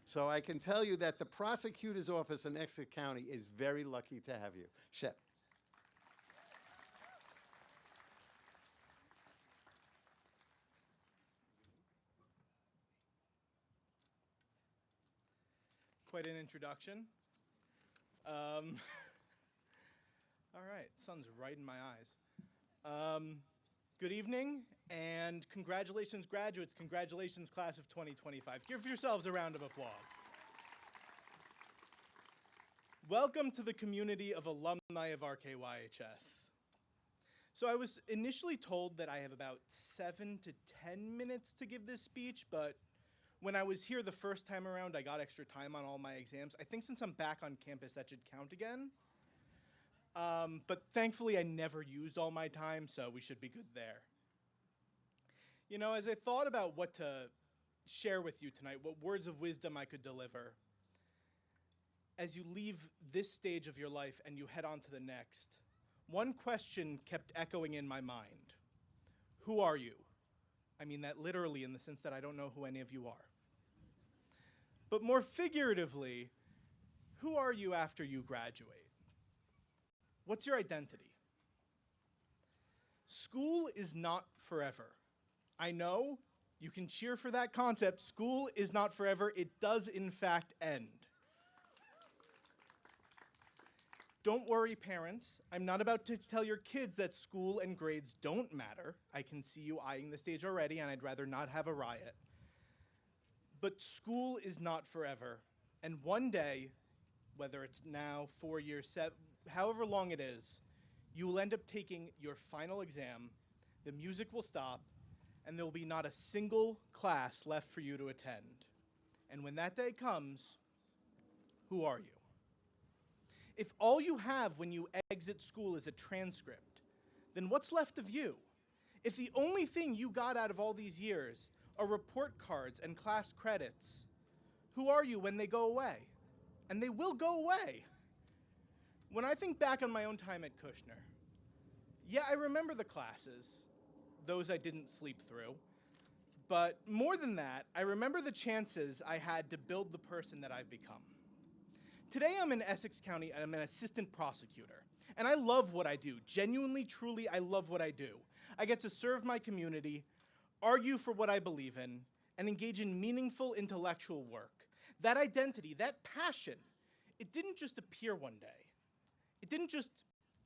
So I can tell you that the prosecutor's office in Essex County is very lucky to have you. Shep. Quite an introduction. All right, sun's right in my eyes. Good evening, and congratulations, graduates. Congratulations, class of 2025. Give yourselves a round of applause. Welcome to the community of alumni of RKYHS. So I was initially told that I have about 7 to 10 minutes to give this speech, but when I was here the first time around, I got extra time on all my exams. I think since I'm back on campus, that should count again. But thankfully, I never used all my time, so we should be good there. You know, as I thought about what to share with you tonight, what words of wisdom I could deliver, as you leave this stage of your life and you head on to the next, one question kept echoing in my mind. Who are you? I mean that literally in the sense that I don't know who any of you are. But more figuratively, who are you after you graduate? What's your identity? School is not forever. I know you can cheer for that concept. School is not forever. It does, in fact, end. Don't worry, parents. I'm not about to tell your kids that school and grades don't matter. I can see you eyeing the stage already, and I'd rather not have a riot. But school is not forever. And one day, whether it's now, 4 years, however long it is, you will end up taking your final exam, the music will stop, and there will be not a single class left for you to attend. And when that day comes, who are you? If all you have when you exit school is a transcript, then what's left of you? If the only thing you got out of all these years are report cards and class credits, who are you when they go away? And they will go away. When I think back on my own time at Kushner, yeah, I remember the classes, those I didn't sleep through. But more than that, I remember the chances I had to build the person that I've become. Today I'm in Essex County and I'm an assistant prosecutor. And I love what I do. Genuinely, truly, I love what I do. I get to serve my community, argue for what I believe in, and engage in meaningful intellectual work. That identity, that passion, it didn't just appear one day. It didn't just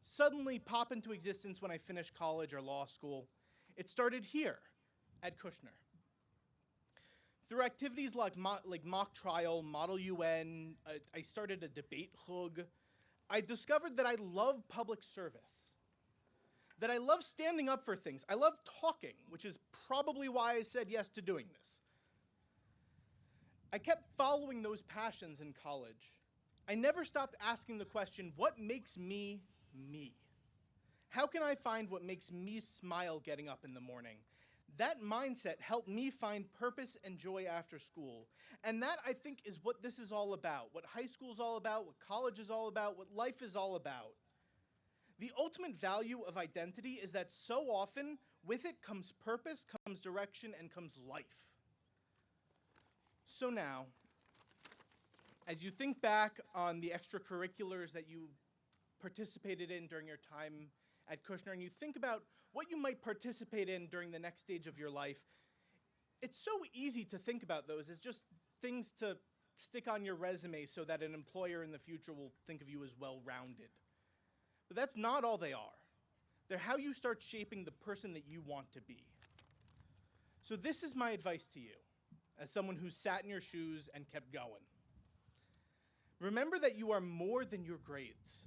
suddenly pop into existence when I finished college or law school. It started here at Kushner. Through activities like mock trial, Model UN, I started a debate hug. I discovered that I love public service, that I love standing up for things. I love talking, which is probably why I said yes to doing this. I kept following those passions in college. I never stopped asking the question, what makes me me? How can I find what makes me smile getting up in the morning? That mindset helped me find purpose and joy after school. And that, I think, is what this is all about, what high school is all about, what college is all about, what life is all about. The ultimate value of identity is that so often, with it comes purpose, comes direction, and comes life. So now, as you think back on the extracurriculars that you participated in during your time at Kushner, and you think about what you might participate in during the next stage of your life, it's so easy to think about those as just things to stick on your resume so that an employer in the future will think of you as well-rounded. But that's not all they are. They're how you start shaping the person that you want to be. So this is my advice to you, as someone who sat in your shoes and kept going. Remember that you are more than your grades.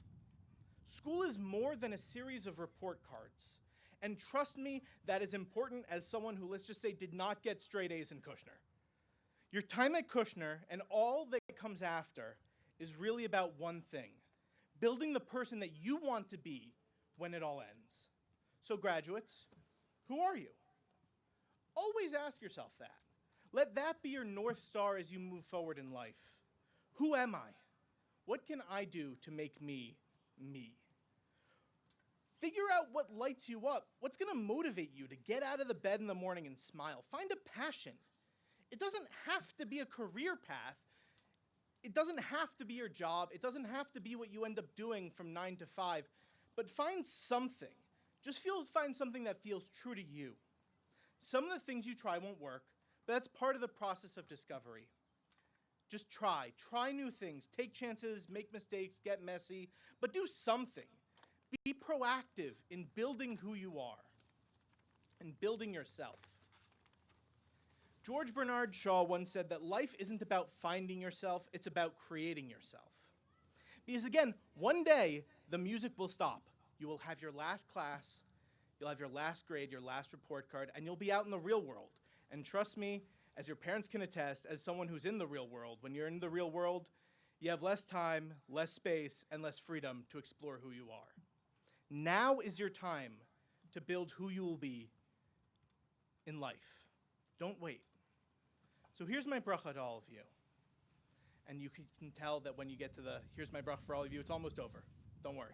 School is more than a series of report cards. And trust me, that is important as someone who, let's just say, did not get straight A's in Kushner. Your time at Kushner and all that comes after is really about one thing: building the person that you want to be when it all ends. So graduates, who are you? Always ask yourself that. Let that be your North Star as you move forward in life. Who am I? What can I do to make me, me? Figure out what lights you up. What's going to motivate you to get out of the bed in the morning and smile? Find a passion. It doesn't have to be a career path. It doesn't have to be your job. It doesn't have to be what you end up doing from 9 to 5. But find something. Find something that feels true to you. Some of the things you try won't work, but that's part of the process of discovery. Just try. Try new things. Take chances, make mistakes, get messy, but do something. Be proactive in building who you are and building yourself. George Bernard Shaw once said that life isn't about finding yourself, it's about creating yourself. Because again, one day, the music will stop. You will have your last class, you'll have your last grade, your last report card, and you'll be out in the real world. And trust me, as your parents can attest, as someone who's in the real world, when you're in the real world, you have less time, less space, and less freedom to explore who you are. Now is your time to build who you will be in life. Don't wait. So here's my bracha to all of you. And you can tell that when you get to the here's my bracha for all of you, it's almost over. Don't worry.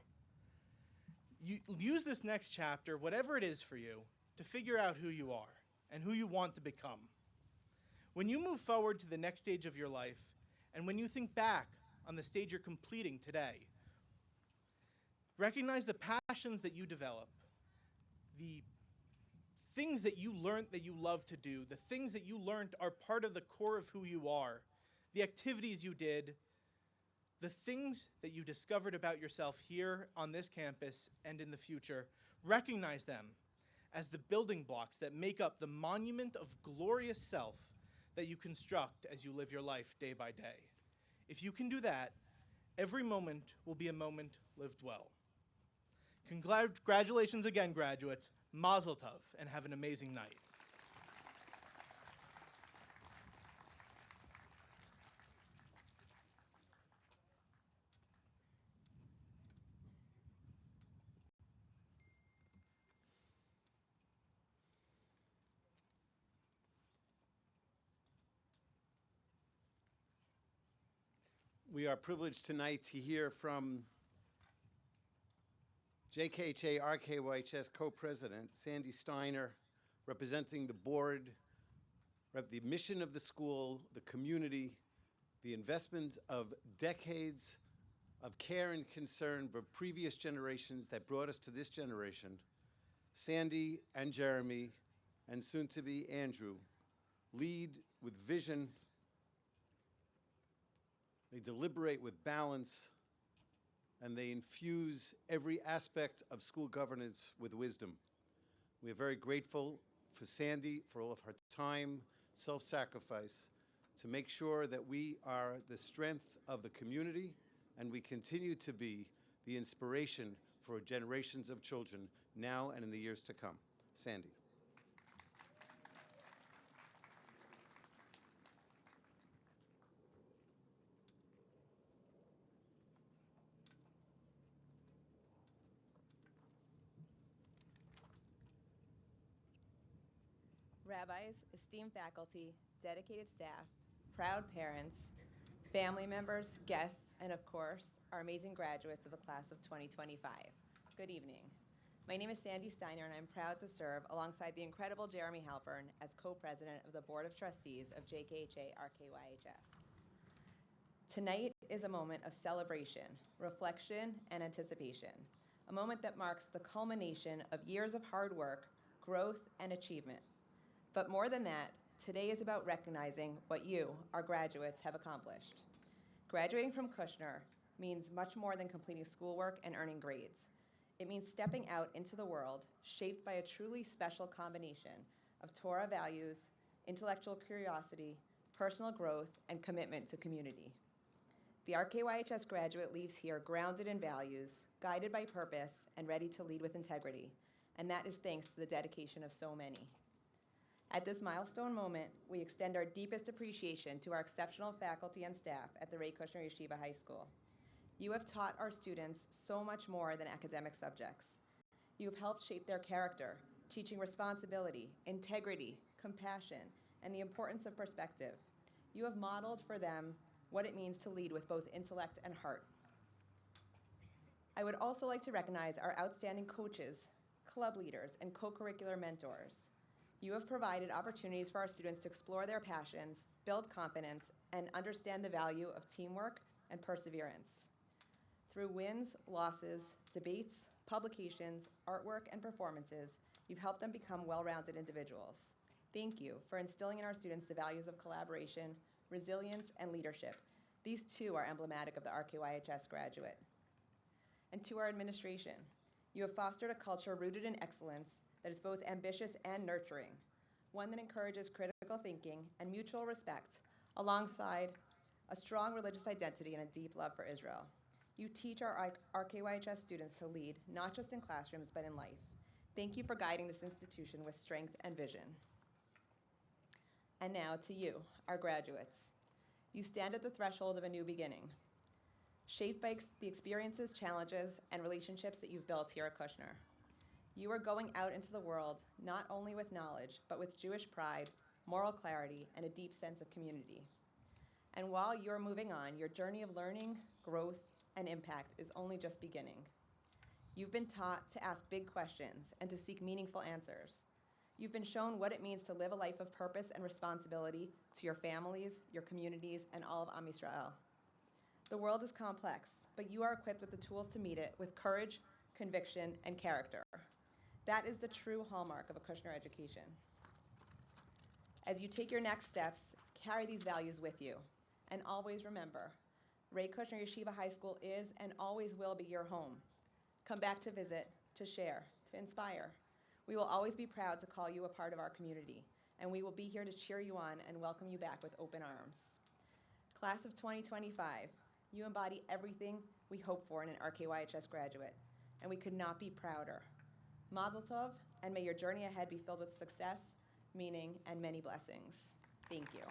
You use this next chapter, whatever it is for you, to figure out who you are and who you want to become. When you move forward to the next stage of your life, and when you think back on the stage you're completing today, recognize the passions that you develop, the things that you learned that you love to do, the things that you learned are part of the core of who you are, the activities you did, the things that you discovered about yourself here on this campus and in the future. Recognize them as the building blocks that make up the monument of glorious self that you construct as you live your life day by day. If you can do that, every moment will be a moment lived well. Congratulations again, graduates. Mazel tov, and have an amazing night. We are privileged tonight to hear from JKHA RKYHS co-president Sandy Steiner, representing the board the mission of the school, the community, the investment of decades of care and concern for previous generations that brought us to this generation, Sandy and Jeremy, and soon to be Andrew, lead with vision. They deliberate with balance, and they infuse every aspect of school governance with wisdom. We are very grateful for Sandy for all of her time, self-sacrifice, to make sure that we are the strength of the community and we continue to be the inspiration for generations of children now and in the years to come. Sandy. Rabbis, esteemed faculty, dedicated staff, proud parents, family members, guests, and of course, our amazing graduates of the class of 2025. Good evening. My name is Sandy Steiner, and I'm proud to serve alongside the incredible Jeremy Halpern as co-president of the Board of Trustees of JKHA RKYHS. Tonight is a moment of celebration, reflection, and anticipation, a moment that marks the culmination of years of hard work, growth, and achievement. But more than that, today is about recognizing what you, our graduates, have accomplished. Graduating from Kushner means much more than completing schoolwork and earning grades. It means stepping out into the world shaped by a truly special combination of Torah values, intellectual curiosity, personal growth, and commitment to community. The RKYHS graduate leaves here grounded in values, guided by purpose, and ready to lead with integrity. And that is thanks to the dedication of so many. At this milestone moment, we extend our deepest appreciation to our exceptional faculty and staff at the Ray Kushner Yeshiva High School. You have taught our students so much more than academic subjects. You have helped shape their character, teaching responsibility, integrity, compassion, and the importance of perspective. You have modeled for them what it means to lead with both intellect and heart. I would also like to recognize our outstanding coaches, club leaders, and co-curricular mentors. You have provided opportunities for our students to explore their passions, build confidence, and understand the value of teamwork and perseverance. Through wins, losses, debates, publications, artwork, and performances, you've helped them become well-rounded individuals. Thank you for instilling in our students the values of collaboration, resilience, and leadership. These too are emblematic of the RKYHS graduate. And to our administration, you have fostered a culture rooted in excellence that is both ambitious and nurturing, one that encourages critical thinking and mutual respect alongside a strong religious identity and a deep love for Israel. You teach our RKYHS students to lead, not just in classrooms, but in life. Thank you for guiding this institution with strength and vision. And now to you, our graduates. You stand at the threshold of a new beginning, shaped by the experiences, challenges, and relationships that you've built here at Kushner. You are going out into the world not only with knowledge, but with Jewish pride, moral clarity, and a deep sense of community. And while you're moving on, your journey of learning, growth, and impact is only just beginning. You've been taught to ask big questions and to seek meaningful answers. You've been shown what it means to live a life of purpose and responsibility to your families, your communities, and all of Am Yisrael. The world is complex, but you are equipped with the tools to meet it with courage, conviction, and character. That is the true hallmark of a Kushner education. As you take your next steps, carry these values with you. And always remember, Ray Kushner Yeshiva High School is and always will be your home. Come back to visit, to share, to inspire. We will always be proud to call you a part of our community, and we will be here to cheer you on and welcome you back with open arms. Class of 2025, you embody everything we hope for in an RKYHS graduate, and we could not be prouder. Mazel tov, and may your journey ahead be filled with success, meaning, and many blessings. Thank you.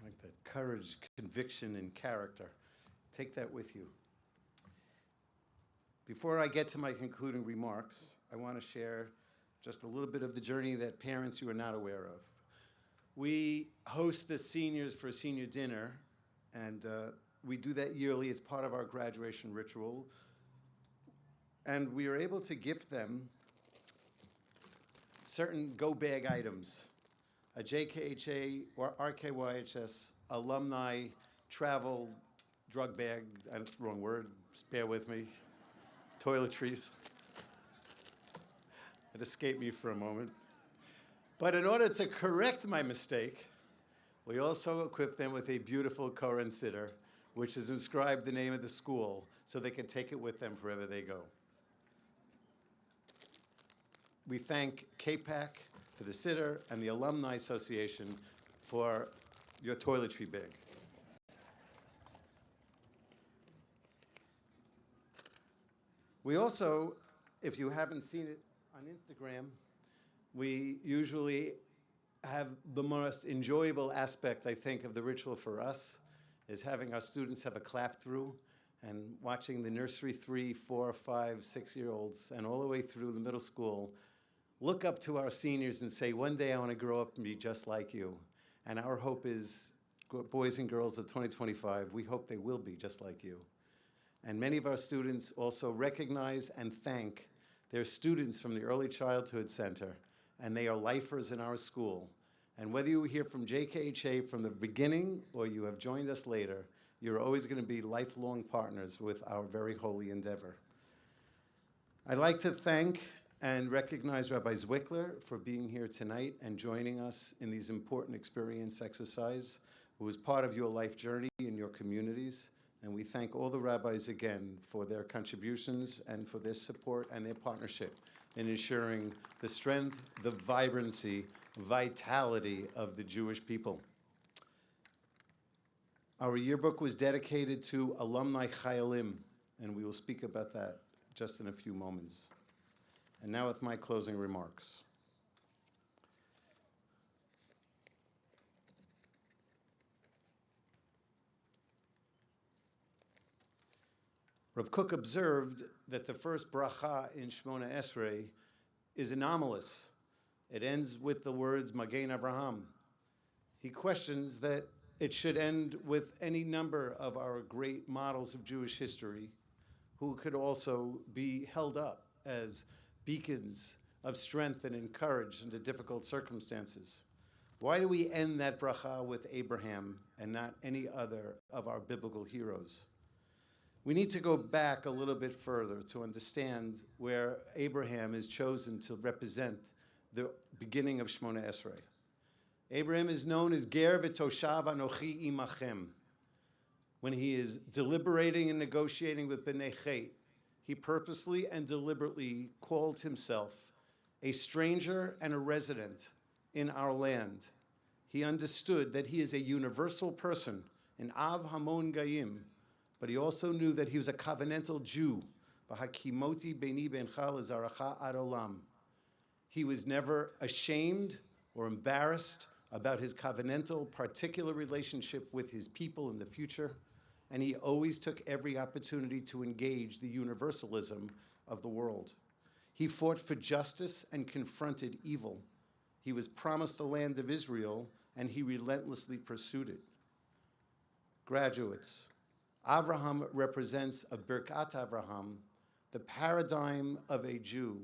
I like that courage, conviction, and character. Take that with you. Before I get to my concluding remarks, I want to share just a little bit of the journey that parents you are not aware of. We host the seniors for a senior dinner And we do that yearly. It's part of our graduation ritual. And we are able to gift them certain go-bag items, a JKHA or RKYHS alumni travel drug bag, that's the wrong word, just bear with me, toiletries. It escaped me for a moment. But in order to correct my mistake, we also equip them with a beautiful Koran Siddur, which has inscribed the name of the school so they can take it with them wherever they go. We thank KPAC for the Siddur and the Alumni Association for your toiletry bag. We also, if you haven't seen it on Instagram, we usually have the most enjoyable aspect, I think, of the ritual for us is having our students have a clap through and watching the nursery 3, 4, 5, 6-year-olds and all the way through the middle school look up to our seniors and say, one day I want to grow up and be just like you. And our hope is, boys and girls of 2025, we hope they will be just like you. And many of our students also recognize and thank their students from the Early Childhood Center, and they are lifers in our school. And whether you hear from JKHA from the beginning or you have joined us later, you're always going to be lifelong partners with our very holy endeavor. I'd like to thank and recognize Rabbi Zwickler for being here tonight and joining us in these important experience exercise, who is part of your life journey in your communities. And we thank all the rabbis again for their contributions and for their support and their partnership in ensuring the strength, the vibrancy, vitality of the Jewish people. Our yearbook was dedicated to alumni chayalim, and we will speak about that just in a few moments. And now with my closing remarks. Rav Kook observed that the first bracha in Shmona Esrei is anomalous. It ends with the words Magen Avraham. He questions that it should end with any number of our great models of Jewish history who could also be held up as beacons of strength and courage under difficult circumstances. Why do we end that bracha with Abraham and not any other of our biblical heroes? We need to go back a little bit further to understand where Abraham is chosen to represent the beginning of Shmona Esrei. Abraham is known as Ger v'toshav anochi imachem. When he is deliberating and negotiating with Bnei Chet, he purposely and deliberately called himself a stranger and a resident in our land. He understood that he is a universal person, an Av Hamon Gayim, but he also knew that he was a covenantal Jew. V'hakimoti beini bencha lezaracha ad olam. He was never ashamed or embarrassed about his covenantal particular relationship with his people in the future, and he always took every opportunity to engage the universalism of the world. He fought for justice and confronted evil. He was promised the land of Israel, and he relentlessly pursued it. Graduates, Avraham represents a Birkat Avraham, the paradigm of a Jew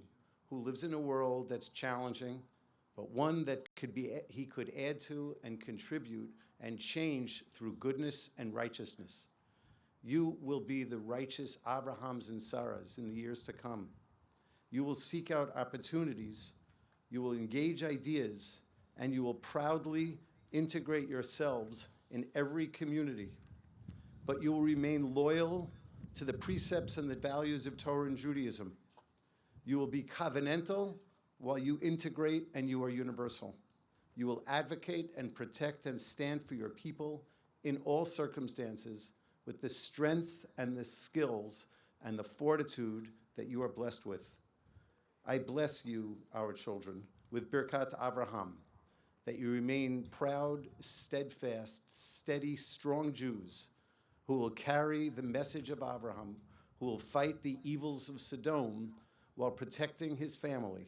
who lives in a world that's challenging, but one that he could add to and contribute and change through goodness and righteousness. You will be the righteous Avrahams and Sarahs in the years to come. You will seek out opportunities, you will engage ideas, and you will proudly integrate yourselves in every community. But you will remain loyal to the precepts and the values of Torah and Judaism. You will be covenantal while you integrate and you are universal. You will advocate and protect and stand for your people in all circumstances with the strengths and the skills and the fortitude that you are blessed with. I bless you, our children, with Birkat Avraham, that you remain proud, steadfast, steady, strong Jews who will carry the message of Avraham, who will fight the evils of Sodom while protecting his family,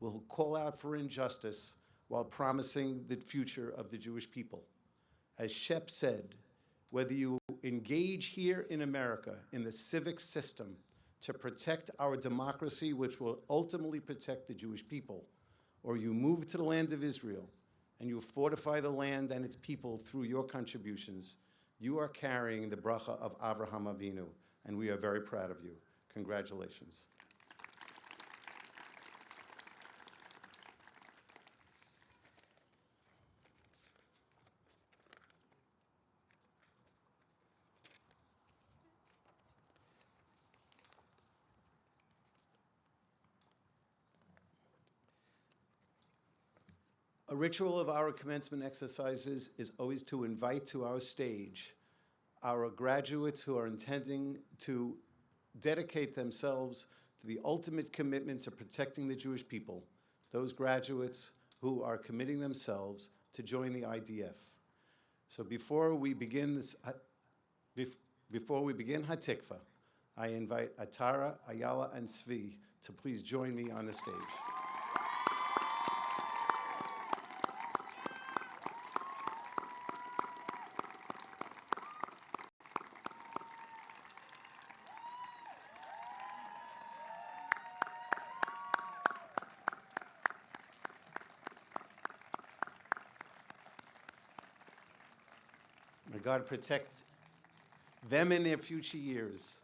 will call out for injustice while promising the future of the Jewish people. As Shep said, whether you engage here in America in the civic system to protect our democracy, which will ultimately protect the Jewish people, or you move to the land of Israel and you fortify the land and its people through your contributions, you are carrying the bracha of Avraham Avinu, and we are very proud of you. Congratulations. A ritual of our commencement exercises is always to invite to our stage our graduates who are intending to dedicate themselves to the ultimate commitment to protecting the Jewish people, those graduates who are committing themselves to join the IDF. So before we begin Hatikva, I invite Atara, Ayala, and Svi to please join me on the stage. May God protect them in their future years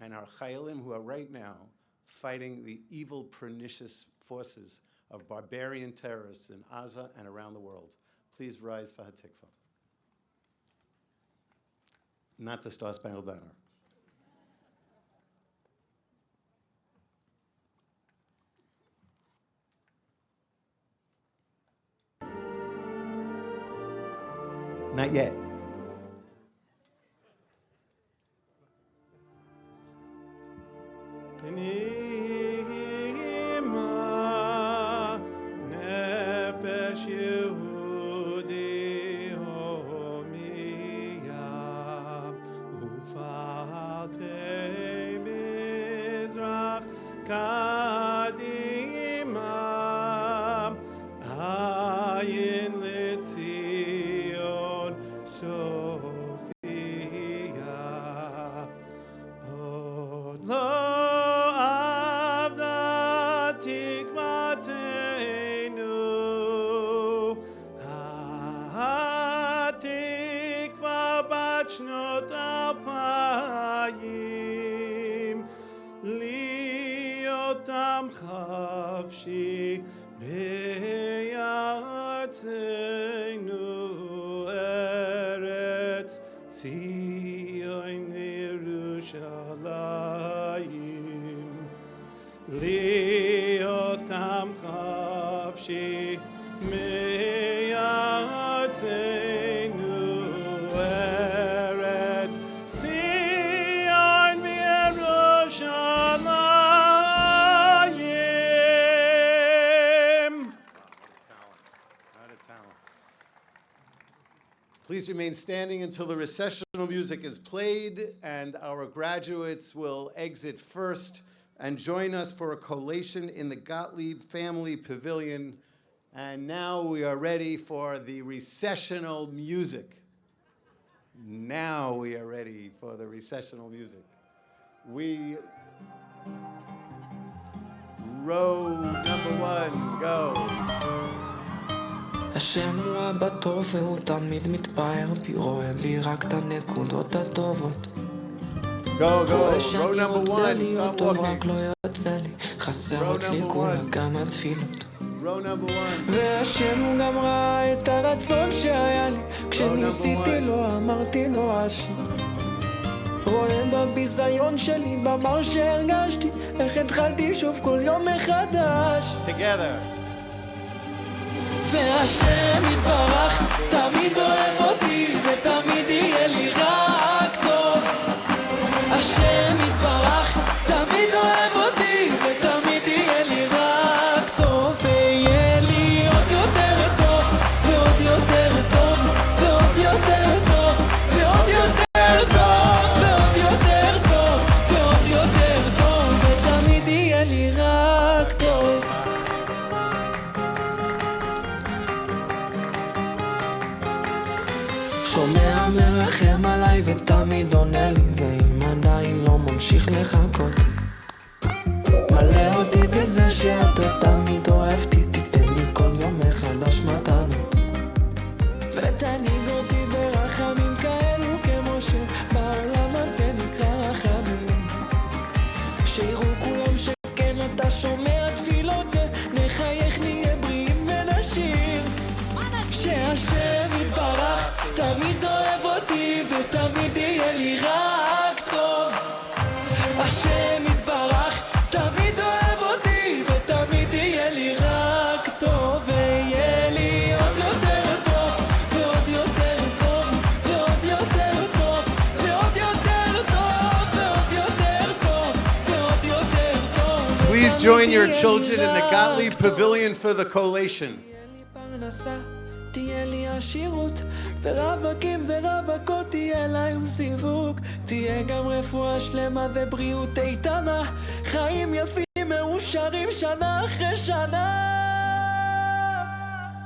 and our chayalim who are right now fighting the evil, pernicious forces of barbarian terrorists in Gaza and around the world. Please rise for Hatikva. Not the Star Spangled Banner. Not yet. Please remain standing until the recessional music is played and our graduates will exit first and join us for a collation in the Gottlieb Family Pavilion. And now we are ready for the recessional music. Now we are ready for the recessional music. Row number one, go. השם הוא אבא טוב והוא תמיד מתפאר בי, רואה בי רק את הנקודות הטובות. רואה שאני רוצה להיות טוב רק לא יוצא לי, חסרות לי כולה גם התפילות. והשם הוא גם ראה את הרצון שהיה לי, כשניסיתי לו אמרתי נואש. רואה בביזיון שלי, במר שהרגשתי, איך התחלתי שוב כל יום מחדש. והשם יתברך, תמיד אוהב אותי, ותמיד יהיה לי רק טוב. השם יתברך, תמיד אוהב אותי, ותמיד יהיה לי רק טוב. ויהיה לי עוד יותר טוב, ועוד יותר טוב, ועוד יותר טוב, ועוד יותר טוב, ועוד יותר טוב, ועוד יותר טוב, ותמיד יהיה לי רק טוב. שומע מרחם עליי ותמיד עונה לי, ואם עדיין לא ממשיך לחכות, מלא אותי בזה שאתה תמיד אוהבתי, תיתן לי כל יום מחדש מתנה, ותנהיג אותי ברחמים כאלו כמו שבעולם הזה נקרא רחמים, שיראו כולם שכן אתה שומע תפילות, ונחייך נהיה בריאים ונשיר, שהשם יתברך תמיד אוהב אותי ותמיד יהיה לי רק טוב, השם יתברך תמיד אוהב אותי ותמיד יהיה לי רק טוב, ויהיה לי עוד יותר טוב ועוד יותר טוב ועוד יותר טוב ועוד יותר טוב ועוד יותר טוב ועוד יותר טוב. Please join your children in the Gottlieb Pavilion for the collation. תהיה לי פרנסה, תהיה לי עשירות, ורווקים ורווקות תהיה להם סיווג, תהיה גם רפואה שלמה ובריאות איתנה, חיים יפים מאושרים שנה אחרי שנה.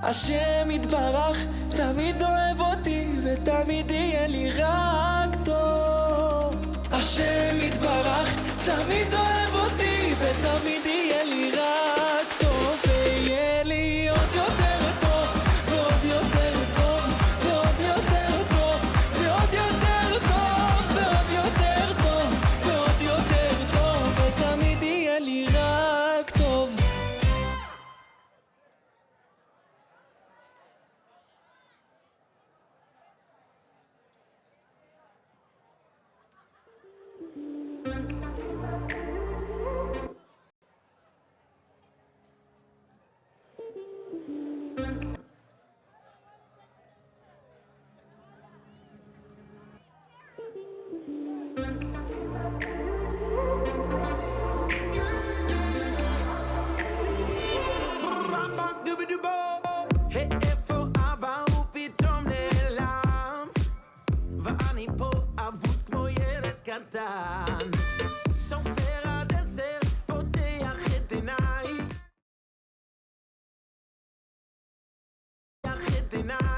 השם יתברך תמיד אוהב אותי ותמיד יהיה לי רק טוב, השם יתברך תמיד אוהב אותי ותמיד יהיה לי רק טוב, ויהיה לי עוד יותר טוב ועוד יותר טוב ועוד יותר טוב ועוד יותר טוב ועוד יותר טוב ועוד יותר טוב, ותמיד יהיה לי רק טוב. איפה אבא הוא פתאום נעלם, ואני פה אבוד כמו ילד קטן, סופר עד 10 פותח את עיניי, פותח את עיניי